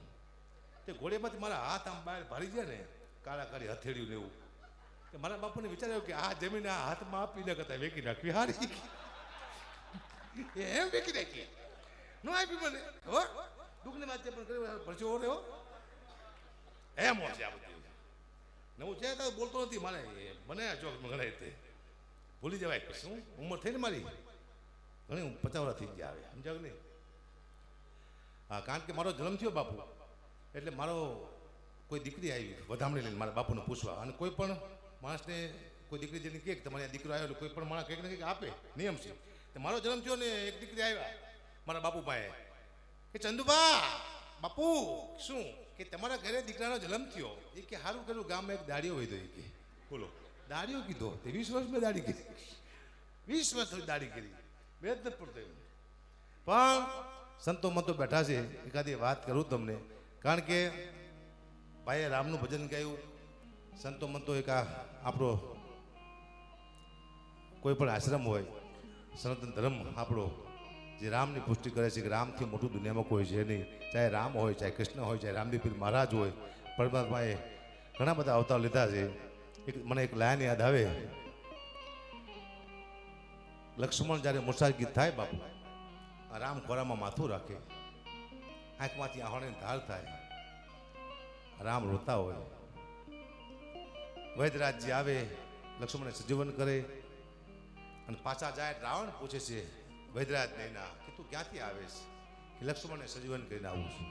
તે ઘોડિયામાંથી મારા હાથ આમ બહાર ભારી ગયા ને કાળા કાળી હથેળ્યું ને એવું. કે મારા બાપુને વિચાર્યો કે આ જમીન આ હાથમાં આપી ન કરતા વેકી નાખવી હારી. એમ વેકી નાખી ન આપી મને. હો દુઃખની વાત છે પણ પરચો રહ્યો એમ છે આ બધું. નવું છે તો બોલતો નથી મારે મને ચોક ગણાય તે ભૂલી જવાય શું ઉંમર થઈ ને મારી ઘણી 50 વર્ષ થઈ ગયા આવે સમજાવ નહીં. હા કારણ કે મારો જન્મ થયો બાપુ એટલે મારો કોઈ દીકરી આવી વધામણી લઈને મારા બાપુને પૂછવા અને કોઈ પણ માણસને કોઈ દીકરી જેને કહે કે તમારે દીકરો આવ્યો એટલે કોઈ પણ માણસ કંઈક ને કંઈક આપે નિયમ છે. તો મારો જન્મ થયો ને એક દીકરી આવ્યા મારા બાપુ પાસે કે ચંદુબા બાપુ શું કે તમારા ઘરે દીકરાનો જન્મ થયો એ કે સારું કર્યું ગામમાં એક દાડીઓ હોય તો એ કે બોલો દાડીઓ કીધો તે 20 વર્ષ મેં દાડી કરી 20 વર્ષ સુધી દાડી કરી બે જ નથી પડતો પણ સંતો મંતો બેઠા છે એકાદી વાત કરું તમને કારણ કે ભાઈએ રામનું ભજન ગાયું સંતો મંતો એક આપણો કોઈ પણ આશ્રમ હોય સનાતન ધર્મ આપણો જે રામની પુષ્ટિ કરે છે કે રામથી મોટું દુનિયામાં કોઈ છે નહીં ચાહે રામ હોય ચાહે કૃષ્ણ હોય ચાહે રામદેવ પીર મહારાજ હોય પરમાત્માએ ઘણા બધા અવતાર લીધા છે. મને એક લાઈન યાદ આવે લક્ષ્મણ જ્યારે મુસાફરી થાય બાપુ રામ ખોરામાં માથું રાખે આંખમાંથી આહોણી ધાર થાય રામ રોતા હોય વૈદરાજજી આવે લક્ષ્મણને સજીવન કરે અને પાછા જાય રાવણ પૂછે છે વૈદરાજ નૈના કે તું ક્યાંથી આવેશ કે લક્ષ્મણને સજીવન કરીને આવું છું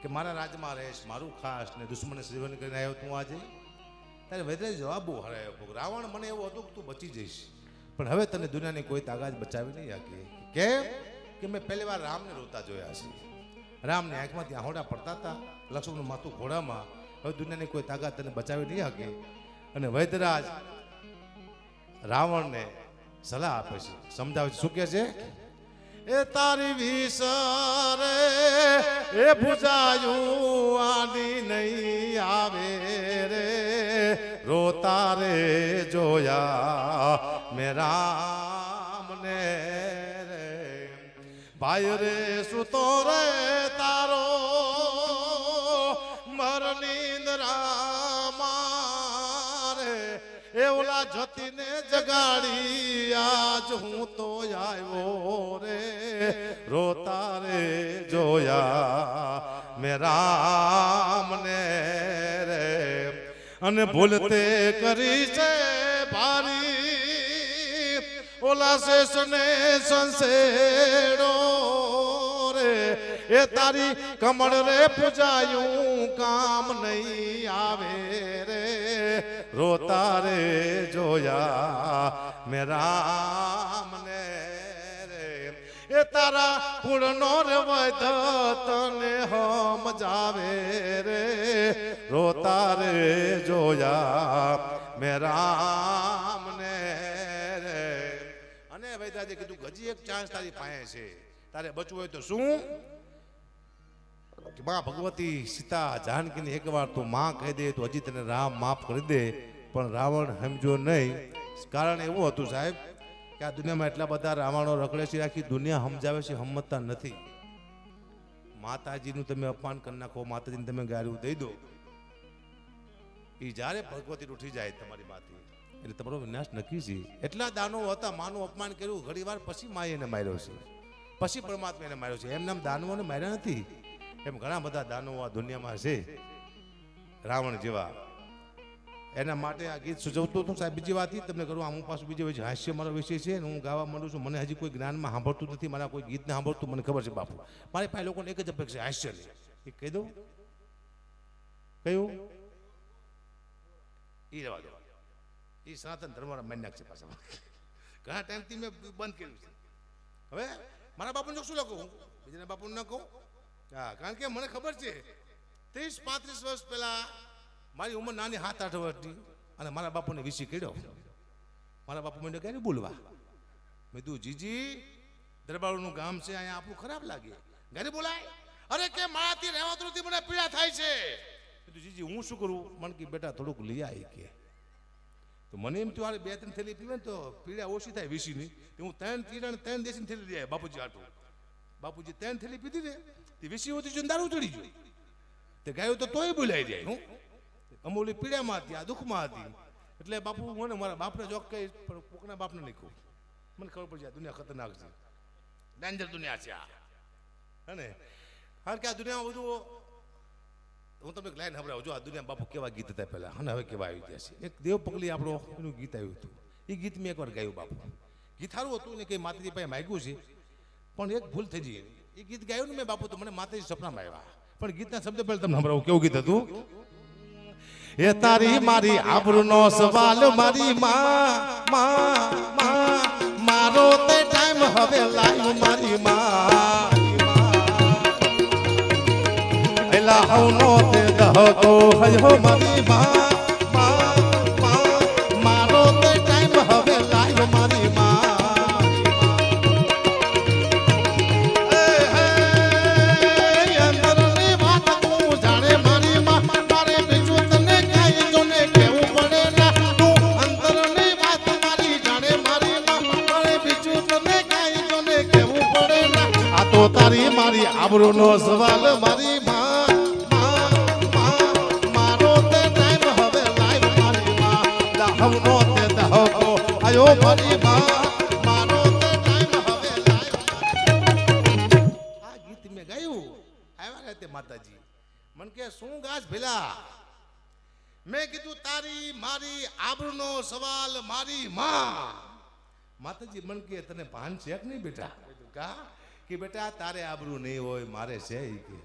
કે મારા રાજમાં રહીશ મારું ખાસ ને દુશ્મનને સજીવન કરીને આવ્યો તું આજે ત્યારે વૈદરાજ જવાબ બહુ હરાયો રાવણ મને એવું હતું કે તું બચી જઈશ પણ હવે તને દુનિયાની કોઈ તાકાત બચાવી નહીં શકે કેમ કે મેં પહેલી વાર રામને રોતા જોયા છે રામની આંખમાંથી આહોડા પડતા હતા લક્ષ્મણનું માથું ઘોડામાં હવે દુનિયાની કોઈ તાકાત તને બચાવી નહીં શકે અને વૈદરાજ રાવણને સલાહ આપે છે સમજાવે છે શું કહે છે એ તારી વિસરે એ ભુજાયું આની નહીં આવે રે રોતા રે જોયા મેં રામને રે ભાઈ રે સુતો રે તારો મર નિંદ્રામાં રે એ ઓલા જતીને જગાડી આજ હું તો આવ્યો રે રોતા રે જોયા મેં રામને રે અને ભૂલતે કરી છે ભારી ઓલા શેષને સંસેડો રે એ તારી કમળ રે પૂજાયું કામ નહીં આવે રે રોતા રે જોયા મેં રામને રે એ તારા કુળનો રે વૈદ તને સમજાવે રે રોતા રે જોયા મેં રામને રે અને વૈદાજે કીધું હજી એક ચાન્સ તારી પાસે છે તારે બચવું હોય તો શું કે માં ભગવતી સીતા જાનકીને એકવાર તું માં કહી દે તો હજી તને રામ માફ કરી દે પણ રાવણ સમજો નહીં કારણ એવું હતું સાહેબ કે આ દુનિયામાં એટલા બધા રાવણો રખડે છે આખી દુનિયા સમજાવે છે સમજતા નથી માતાજીનું તમે અપમાન કરી નાખો માતાજીને તમે ગાળું દઈ દો એ જ્યારે ભગવતી ઉઠી જાય તમારી માથી એટલે તમારો વિનાશ નક્કી છે એટલા દાનો હતા માનું અપમાન કર્યું ઘણી વાર પછી માએ એને માર્યો છે પછી પરમાત્મા એને માર્યો છે એમ નામ દાનવોને માર્યા નથી એમ ઘણા બધા દાનવો આ દુનિયામાં છે રાવણ જેવા એના માટે આ ગીત સૂચવતો હતો સાહેબ બીજી વાત તમને કરું હું પાછું બીજી હાસ્ય મારો વિષય છે ને હું ગાવા માંડું છું મને હજી કોઈ જ્ઞાનમાં સાંભળતું નથી મારા કોઈ ગીતને સાંભળતું મને ખબર છે બાપુ મારી પાસે લોકોને એક જ અપેક્ષા હાસ્ય લે એ કહી દઉં કયું એ રહેવા દો એ સનાતન ધર્મવાળા માન્યા છે પાછા ઘણા ટાઈમથી મેં બંધ કર્યું છે હવે મારા બાપુને શું લખું બીજાના બાપુને ન કહું હા કારણ કે મને ખબર છે 30-35 વર્ષ પહેલા મારી ઉંમર નાની 7-8 વર્ષની અને મારા બાપુને વિસી કર્યો મારા બાપુ મને ક્યારે બોલવા મેં તું જીજી દરબારોનું ગામ છે અહીંયા આપણું ખરાબ લાગે ઘરે બોલાય અરે કે મારાથી રહેવાથી મને પીડા થાય છે જીજી હું શું કરું મને કે બેટા થોડુંક લઈ આવી કે તો મને એમ થયું 2-3 થેલી પીવે ને તો પીડા ઓછી થાય વિસીની હું 3 દેશની થેલી લઈ આવ્યા બાપુજી આટલું બાપુજી 3 થેલી પીધી ને તે વિસી હોતી જોઈને દારૂ ચડી ગયું તે ગાયો તો તોય બોલાઈ જાય હું અમૂલી પીડામાં હતી આ દુઃખમાં હતી એટલે બાપુ મને મારા બાપને જોક કહી પણ કોકના બાપને નહીં કહું મને ખબર પડી જાય દુનિયા ખતરનાક છે ડેન્જર દુનિયા છે આ અને કારણ કે આ દુનિયામાં બધું હું તમને એક લાઈન સંભળાવું. જો આ દુનિયા બાપુ કેવા ગીત હતા પહેલા અને હવે કેવા આવી ગયા છે. એક દેવ પગલી આપણો એનું ગીત આવ્યું હતું. એ ગીત મેં એકવાર ગાયું બાપુ. ગીત સારું હતું ને, કંઈ માતાજી પાસે માગ્યું છે, પણ એક ભૂલ થઈ ગઈ. એ ગીત ગાયું ને મેં બાપુ, તો મને માતાજી સપનામાં આવ્યા. પણ ગીતના શબ્દ પહેલા તમને સંભળાવું કેવું ગીત હતું. એ તારી મારી આબરૂનો સવાલ મારી માં, મારો તે ટાઈમ હવે લાયું મારી માં. એલા હવનો તે દહકો હયો મારી માં, મારો તે ટાઈમ હવે લાયો મારી માં. અંદરની વાત તું જાણે મારી માં, મારે બીજું તને કાંઈ જોને કેવું પડે ના. તું અંદરની વાત મારી જાણે મારી માં, મારે બીજું તને કાંઈ જોને કેવું પડે ના. આ તો તારી મારી આબરૂનો સવાલ મારી માં. આયો મારી માં, મારો તે ટાઈમ હવે લાયો. આ ગીત મેં ગાયું. આવ્યા રહે તે માતાજી મન કે શું ગાસ ભેલા. મેં કીધું તારી મારી આબરૂનો સવાલ મારી માં. માતાજી મન કે તને ભાન છે કે નહીં બેટા? કા કે બેટા તારે આબરૂ નહીં હોય, મારે છે. કે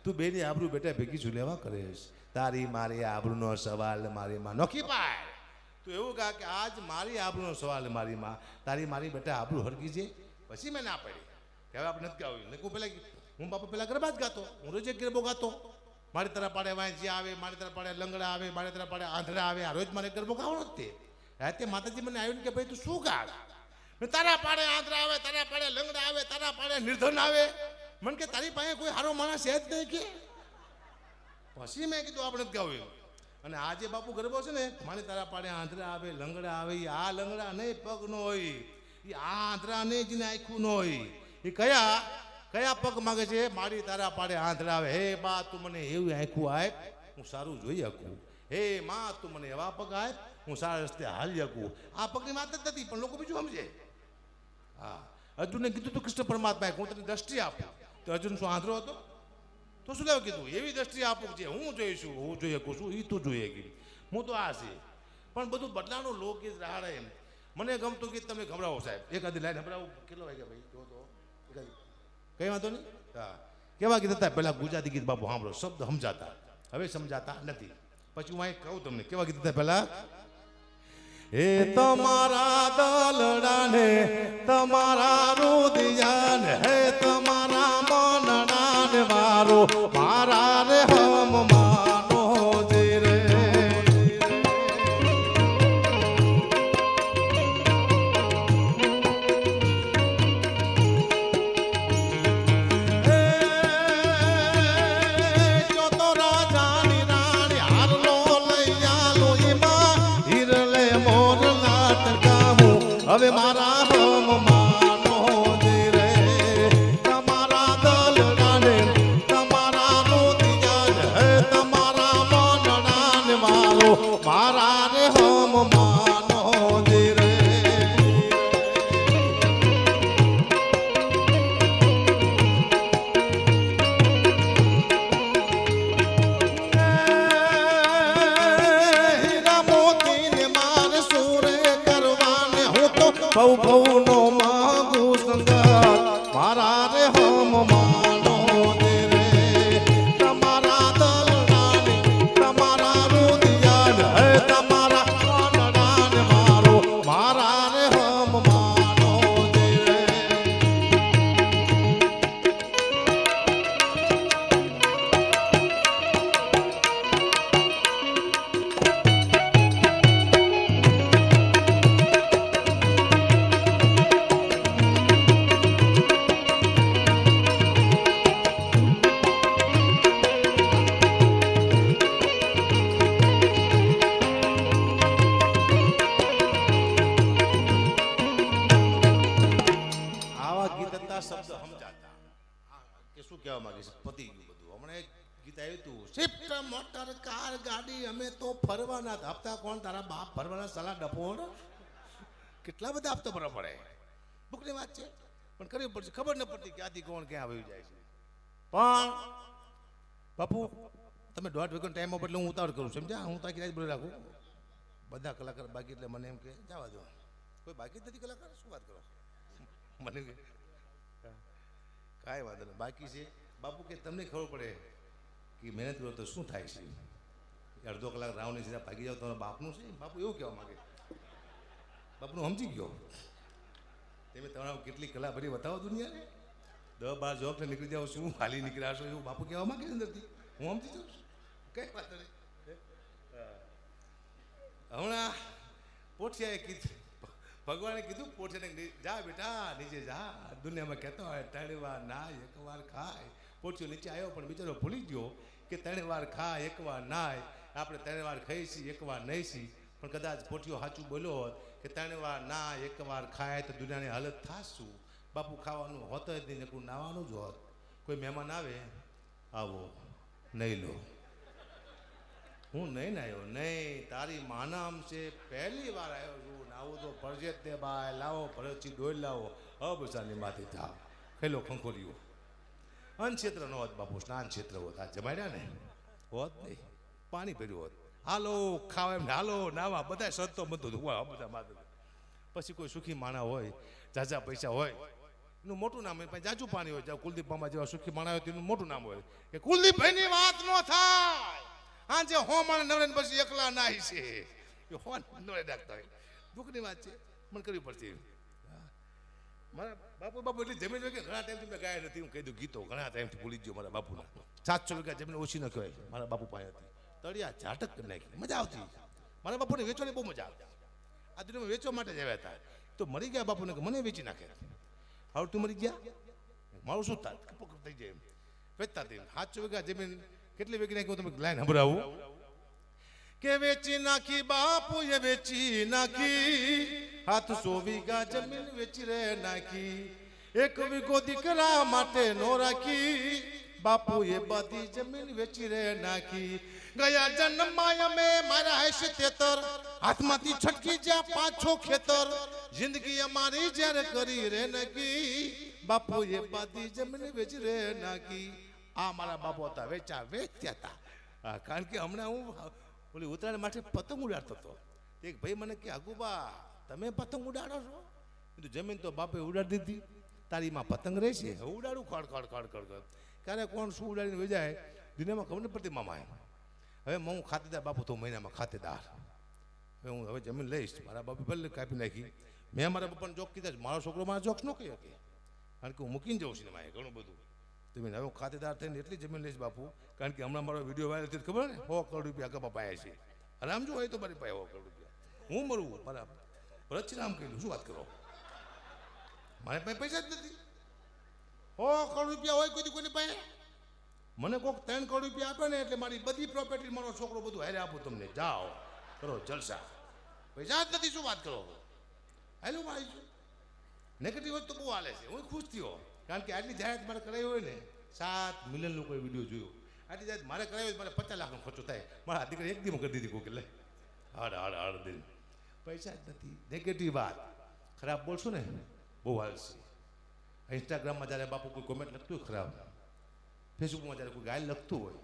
તું બેની આબરૂ બેટા ભેગી છું લેવા કરે. તારી મારી આબરૂનો સવાલ મારી માં. નોખી પાય તો એવું કહા કે આજ મારી આબરૂનો સવાલ મારી માં. તારી મારી બેટા આબરૂ હરકી છે. પછી મેં ના પડી કે હવે આપણે નથી ગાવું. હું પેલા હું બાપા પેલા ગરબા જ ગાતો. હું રોજ એક ગરબો ગાતો. મારી તરફ પાડે વાંચિયા આવે, મારી તરફ પાડે લંગડા આવે, મારી તરફ પાડે આંધળા આવે. આ રોજ મારે ગરબો ગાવાનો જ તે. રાતે માતાજી મને આવ્યું કે ભાઈ તું શું ગાળ. તારા પાડે આંધળા આવે, તારા પાડે લંગડા આવે, તારા પાડે નિર્ધન આવે. મને કે તારી પાસે કોઈ સારો માણસ છે જ નહીં કે. પછી મેં કીધું આપણે જ ગાવું. અને આ જે બાપુ ગરબો છે ને, મારી તારા પાડે આંધળા આવે, લંગડા આવે. આ લંગડા નહીં પગ નો હોય, એ આંધળા નહીં જેને આખું ન હોય. એ કયા કયા પગ માગે છે? મારી તારા પાડે આંધળા આવે. હે બા તું મને એવું આખું આપ, હું સારું જોઈ શકું. હે માં તું મને એવા પગ આપ, હું સારા રસ્તે હાલી શકું. આ પગની વાત જ નથી, પણ લોકો બીજું સમજે. હા, અર્જુનને કીધું તું કૃષ્ણ પરમાત્માએ હું તને દ્રષ્ટિ આપું. તો અર્જુન શું આંધળો હતો? તો શું લેવું કીધું? એવી દ્રષ્ટિ આપું જે હું જોઈશું, હું જોઈ શકું છું, એ તું જોઈએ કે હું તો આ છે. પણ બધું બદલાનું લોકગીત રાડે. એમ મને ગમતું ગીત તમે ગભરાવો સાહેબ. એકાદી લાઈન ગભરાવું. કેટલો વાગ્યા ભાઈ? જો તો કઈ વાંધો નહીં. હા, કેવા ગીત હતા પેલા? ગુજરાતી ગીત બાપુ સાંભળો, શબ્દ સમજાતા, હવે સમજાતા નથી. પછી હું અહીં કહું તમને કેવા ગીત હતા પેલા. હે તમારા દલડાને, તમારા રુદિયાને, હે તમારા મનડાને મારો, મારા રે હમ માનો જે રે. જો તો રાજાની રાણી હારલો લઈ આલો એમાં હિરલે મોર લાટ ગાવું. હવે મારા હમ માનો જે રે. તમારા દલડાને, તમારા રોતિયાને, હે તમારા મનડાને મારો, મારા રે હમ માનો જે રે. હીરા મોતીને મારે સુરે કરવાને હું તો ભવ ભવનો માગું સંગાત. મારા રે હમ માનો જે રે. તમારા દલડાને, તમારા રુદિયાને, હે તમારા મનડાને મારો, મારા રે હમ માનો જે રે. આવા ગીત હતા, શબ્દ સમજાતા. કે શું કહેવા માંગે છે? પતી ગયું બધું. હમણાં એક ગીત આવ્યું હતું, સ્વિફ્ટ મોટર કાર ગાડી અમે તો ફરવાના. હપ્તા કોણ? તારા બાપ ફરવાના સાલા ડફોડ. કેટલા બધા હપ્તા ભરવા પડે? બુકની વાત છે, પણ કરવી પડશે. ખબર ન પડતી ક્યાંથી કોણ ક્યાં આવી જાય છે. પણ બાપુ તમે 1:30 વાગ્યાનો ટાઈમ આપો એટલે હું ઉતાવળ કરું સમજ્યા. હું તાકી રાત બોલી રાખું. બધા કલાકાર બાકી એટલે મને એમ કે જવા દો. કોઈ બાકી જ નથી કલાકાર, શું વાત કરો? મને કે કાંઈ વાંધો નહીં, બાકી છે. બાપુ કે તમને ખબર પડે કે મહેનત કરો તો શું થાય છે. અડધો કલાક રાવની સીધા ભાગી જાવ તમારા બાપનું છે. બાપુ એવું કહેવા માગે. બાપનું સમજી ગયો. તમે તમારા કેટલી કલા ભરી બતાવો દુનિયાને. 10-12 જોબ નીકળી જાઓ, શું હાલી નીકળ્યા છો એવું બાપુ કહેવા માંગે અંદરથી. હું સમજી જાઉં છું. કઈ વાત નહીં. હમણાં પોઠિયાએ કીધું, ભગવાને કીધું પોઠિયાને, જા બેટા નીચે જા. દુનિયામાં કહેતો હોય 3 વાર નાય 1 વાર ખાય. પોઠિયો નીચે આવ્યો પણ બિચારો ભૂલી ગયો કે 3 વાર ખાય 1 વાર નાય. આપણે 3 વાર ખાઈ છીએ 1 વાર નહીં છીએ. પણ કદાચ પોઠિયો સાચું બોલ્યો હોત કે 3 વાર નાય 1 વાર ખાય તો દુનિયાની હાલત થાશું. બાપુ ખાવાનું હોત જ નહીં, નકરું નાવાનું જ હોત. કોઈ મહેમાન આવે, આવો નહીં લો. હું નહીં નાયો, નહીં તારી માનામ છે, પહેલી વાર આવ્યો છું. નાવું તો ભરજે જ તે ભાઈ, લાવો ભરતથી ડોલ લાવો. અબસાની માથે થા ખેલો ખંખોરીઓ. અન્નક્ષેત્ર ન હોત બાપુ, સ્નાન ક્ષેત્ર હોત. આ જમાડ્યા ને હોત નહીં, પાણી ભર્યું હોત. હાલો ખાવા એમ હાલો નાવા, બધા સત્તો બધું બધા માથે. પછી કોઈ સુખી માણા હોય, ઝાઝા પૈસા હોય, એનું મોટું નામ હોય. જાજુ પાણી હોય, જ્યાં કુલદીપ મામા જેવા સુખી માણા હોય તેનું મોટું નામ હોય કે કુલદીપભાઈની વાત ન થાય. હા જે હો માણે નવરે પછી એકલા નાય છે, એ હો નવરે રાખતા હોય. દુઃખની વાત છે, મને કરવી પડશે. મારા બાપુ એટલી જમીન હોય કે ઘણા ટાઈમથી મેં ગાયા નથી. હું કહી દઉં ગીતો ઘણા ટાઈમથી ભૂલી ગયો મારા બાપુના. 700 વીઘા જમીન ઓછી ન કહેવાય મારા બાપુ પાસે હતી. તળિયા ઝાટક કરી નાખી, મજા આવતી. મારા બાપુને વેચવાની બહુ મજા આવતી. આ દુનિયામાં વેચવા માટે જ આવ્યા હતા. તો મરી ગયા બાપુને કે મને વેચી નાખે. હવે તું મરી ગયા, મારું શું થાય? થઈ જાય એમ વેચતા હતી. 700 વીઘા જમીન કેટલી વેચી નાખી? તમે લાઈન સંભળાવું કે વેચી નાખી બાપુ એ વેચી નાખી. 700 વીઘા જમીન વેચી રે નાખી. 1 વીઘો દીકરા માટે નો રાખી. બાપુ એ બધી જમીન વેચી રે નાખી. ગયા જન્મમાં અમે મારા 73 હાથમાંથી છટકી જ્યાં 5-6 ખેતર. જિંદગી અમારી જ્યારે કરી રે નકી. બાપુ એ બધી જમીન વેચી રે નાખી. આ મારા બાપુ હતા, વેચ્યા હતા. કારણ કે હમણાં હું ઓલી ઉત્તરાયણ માટે પતંગ ઉડાડતો હતો. એક ભાઈ મને કે અગુબા તમે પતંગ ઉડાડો છો? કીધું જમીન તો બાપે ઉડાડી દીધી, તારીમાં પતંગ રહેશે, ઉડાડું ખડ. ક્યારે કોણ શું ઉડાડીને વહી જાય દુનિયામાં ખબર નહીં પડતી મામા. હવે હું ખાતેદાર બાપુ તો મહિનામાં ખાતેદાર. હવે જમીન લઈશ. મારા બાપે ભલે કાપી નાખી. મેં મારા પપ્પાને જોક કીધા, મારો છોકરો મારા જોક્સ ન કહી શકે. કારણ કે હું મૂકીને જાઉં છું એમાં ઘણું બધું. તમે હવે હું ખાતેદાર થઈને એટલી જમીન લઈશ બાપુ. કારણ કે હમણાં મારો વિડીયો વાયરલ થયો ખબર ને, 100 કરોડ રૂપિયા કપા પાયા છે. આરામ જો હોય તો મારી પાસે 100 કરોડ રૂપિયા. હું મરું મારા રચનામ કહ્યું, શું વાત કરો? મારે પાસે પૈસા જ નથી. 100 કરોડ રૂપિયા હોય કોઈની પાસે. મને કોઈક 3 કરોડ રૂપિયા આપે ને એટલે મારી બધી પ્રોપર્ટી મારો છોકરો બધું હારે આપું તમને. જાઓ કરો જલસા. પૈસા જ નથી, શું વાત કરો? હાલું મારી છું. નેગેટિવ વસ્તુ બહુ હાલે છે. હું ખુશ થયો કારણ કે આટલી જાહેરાત મારે કરાવી હોય ને, 7 મિલિયન લોકોએ વિડીયો જોયો. આટલી જાહેરાત મારે કરાવી હોય મારે 50 લાખનો ખર્ચો થાય. મારા દીકરી એક દીમાં કરી દીધી કોઈ કે લે હાડ દિન. પૈસા જ નથી. નેગેટિવ વાત ખરાબ બોલશો ને બહુ હાલશે. ઇન્સ્ટાગ્રામમાં જ્યારે બાપુ કોઈ કોમેન્ટ લખતું હોય ખરાબ, ફેસબુકમાં જ્યારે કોઈ ગાય લખતું હોય,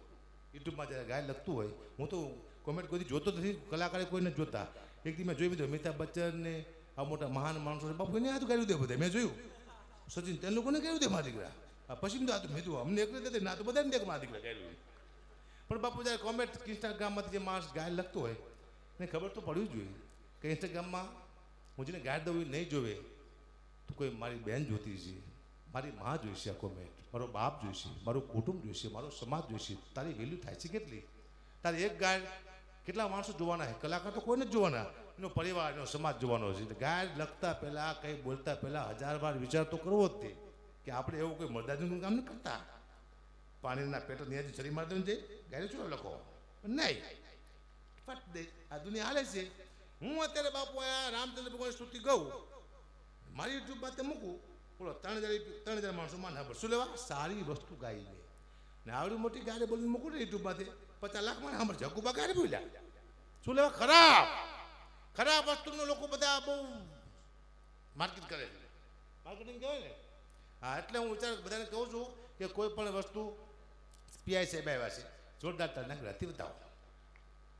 યુટ્યુબમાં જ્યારે ગાય લખતું હોય, હું તો કોમેન્ટ કોઈ જોતો નથી. કલાકારે કોઈને જોતા. એક દી મેં જોઈ લીધું અમિતાભ બચ્ચન ને આ મોટા મહાન માણસો બાપુ એને આ તો ગાયું દે બધા. મેં જોયું સચિન તેંડુલકરને ગાયું દે મારા દીકરા. પછી તો આ તો મેં તો અમને એકને દે ના તો બધાને દે મારા દીકરા ગાયું. પણ બાપુ જ્યારે કોમેન્ટ ઇન્સ્ટાગ્રામમાંથી જે માણસ ગાય લખતો હોય એને ખબર તો પડવી જ જોઈએ કે ઇન્સ્ટાગ્રામમાં હું જેને ગાય દઉં નહીં જોવે તો કોઈ મારી બહેન જોતી છે, મારી મા જોઈશે, આ કોમેન્ટ મારો બાપ જોઈશે, મારું કુટુંબ જોઈશે, મારો સમાજ જોઈશે. તારી વેલ્યુ થાય છે કેટલી? તારી એક ગાય કેટલા માણસો જોવાના છે? કલાકાર તો કોઈને જ જોવાના, એનો પરિવાર એનો સમાજ જોવાનો છે. એટલે ગાય લખતા પહેલાં કંઈ બોલતા પહેલાં 1000 વાર વિચાર તો કરવો જ તે કે આપણે એવું કોઈ મરદાદીનું કામ નહીં કરતા. પાણીના પેટો ત્યાં શરીર મારી દઉં છે ગાય શું લખો નહીં ફટ દે. આ દુનિયા હાલે છે. હું અત્યારે બાપુ આયા રામચંદ્ર ભગવાન સ્તુતિ ગઉં મારી યુટ્યુબ માટે મૂકું, બોલો 3000 માણસો માન ખબર શું લેવા? સારી વસ્તુ ગાઈ લે ને આવડી મોટી ગાડી બોલીને મૂકું ને યુટ્યુબમાંથી 50 લાખ માં સાંભળ જકુબા ગાડી બોલ્યા શું લેવા? ખરાબ વસ્તુનો લોકો બધા બહુ માર્કેટ કરે છે. માર્કેટિંગ કહેવાય ને. હા એટલે હું વિચાર બધાને કહું છું કે કોઈ પણ વસ્તુ પીઆઈ સાહેબ આવ્યા છે, જોરદાર તારના રાતી બતાવો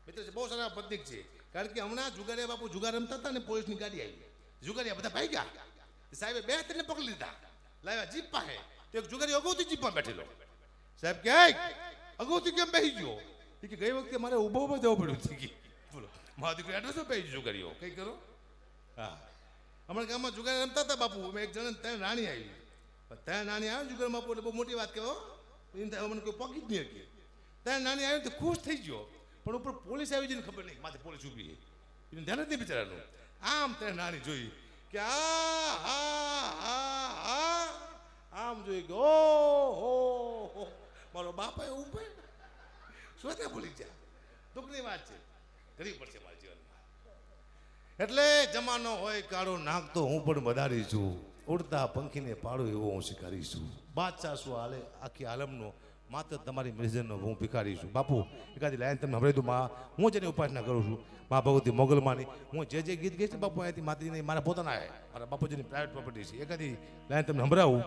મિત્રો બહુ સારા પદ્ધિક છે કારણ કે હમણાં જુગારિયા બાપુ જુગાર રમતા હતા ને પોલીસની ગાડી આવી જુગારિયા બધા ભાઈ ગયા સાહેબે 2-3 પકડી લીધા લાવ્યા જીપ પાસે તો એક જુગારી અગાઉથી જીપમાં બેઠેલો સાહેબ કે અગાઉથી કેમ બેસી ગયો એ કે ગઈ વખતે મારે ઊભો ઊભો જવું પડ્યું હતી બોલો મારા દીકરી એડ્રેસો બેસી જુગારીઓ કઈ કરો હા હમણાં ગામમાં જુગારી રમતા હતા બાપુ મેં એક જણ ત્યાં રાણી આવી ત્યાં નાની આવ્યો જુગાર બાપુ એટલે બહુ મોટી વાત કહો મને કોઈ પગી જ નહીં હતી ત્યાં નાની આવી તો ખુશ થઈ ગયો પણ ઉપર પોલીસ આવી જઈને ખબર નહીં માથે પોલીસ ઊભી એને ધ્યાન જ નહીં બિચારાનું આમ ત્યાં નાની જોઈ કે આમ જોઈ કે ઓહો મારો બાપ એવું પણ શું ત્યાં ભૂલી ગયા દુઃખની વાત છે કરવી પડશે મારા જીવનમાં એટલે જમાનો હોય કાળો નાક તો હું પણ વધારી છું ઉડતા પંખીને પાડો એવો હું શીખારી છું બાદશાહ શું હાલે આખી આલમનો માત્ર તમારી મિર્જનનો હું ભિખારી છું બાપુ એકાદી લાઈન તમને સાંભળી દઉં માં હું જેની ઉપાસના કરું છું મા ભગવતી મોગલમાની હું જે ગીત ગઈશ ને બાપુ અહીંયાથી માતાજીને મારા પોતાના મારા બાપુજીની પ્રાઇવેટ પ્રોપર્ટી છે એકાદી લાઈન તમને સંભળાવું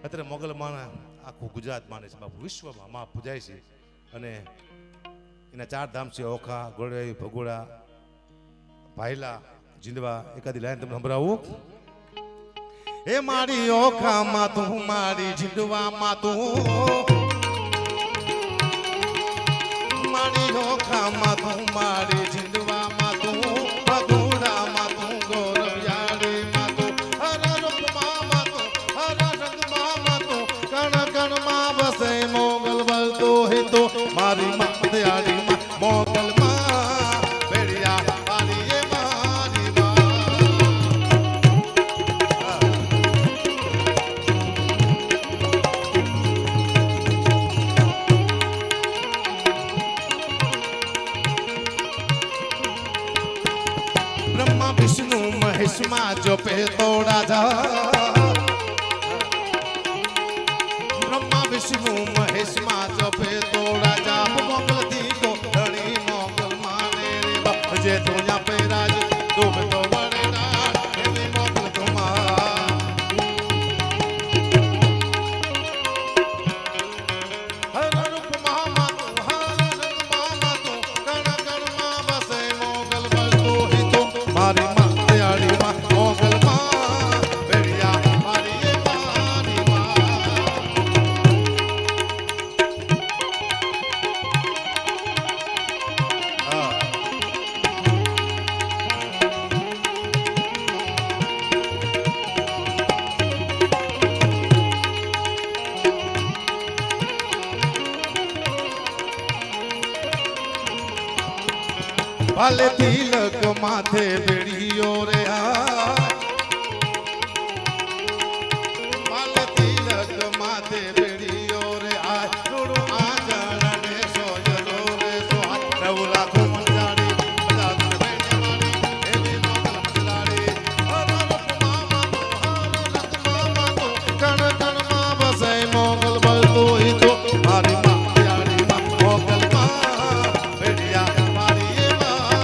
અત્યારે મોગલમાના આખું ગુજરાત માને છે બાપુ વિશ્વમાં મા પૂજાય છે અને એના 4 ધામ છે ઓખા ગોળાઈ ભગોડા ભાયલા જીંદવા એકાદી લાઈન તમને સંભળાવું એ મારી ઓખામાં તું મારી જીંદવામાં તું મારી ઓખામાં તું મારી જીંદવામાં તું ભગોડામાં તું ગોરવિયાળીમાં તું હર રૂપમાં તું હર રંગમાં તું કણ કણમાં વસે મોગલ બળતો હિતો મારી માથયાળીમાં મોગલમાં બેડિયા વાળીએ મારી બ્રહ્મા વિષ્ણુ મહેશમાં જોપે તોડા જા બ્રહ્મા વિષ્ણુ મહેશમાં જોપે તોડા જા મોગલથી તો ધણી મોગલ માને રે બાપ જે તુયા પે રાજ તુમ તો વડના એવી મોગલ તુમા હર રૂપમાં માતું હર રંગમાં તું કણ કણમાં વસે મોગલ બળતો હિતો મારી માથયાળીમાં મોગલમાં બેડિયા મારી મારી ભાલે તિલક માથે બેડીઓ રે ભાલે તિલક માથે બેડીઓ રે આ થોડું આ જાણે સોજલો રે સો 9 લાખ મંજાડી બધા બેડી મારી એવી મોગલ મંજાડી હર રૂપમાં માતો હર રંગમાં માતો કણ કણમાં વસે મોગલ બળતો હિતો મારી માથયાળીમાં મોગલમાં બેડિયા મારી મારી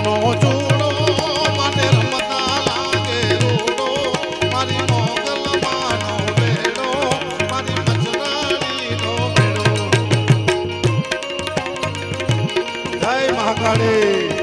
નો ચૂડો મને રમતા લાગે રૂડો મારી મોગલ માનો બેડો મારી મચરાણી નો બેડો જય મહાકાળી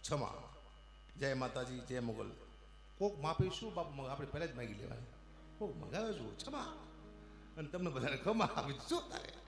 क्षमा जय माताजी जय मुगल कोक माफी शू बाप આપણે પહેલા જ માંગી લેવાનું કોક મંગાવે છું क्षमा અને તમને બધાને ખમા આપી શું તારે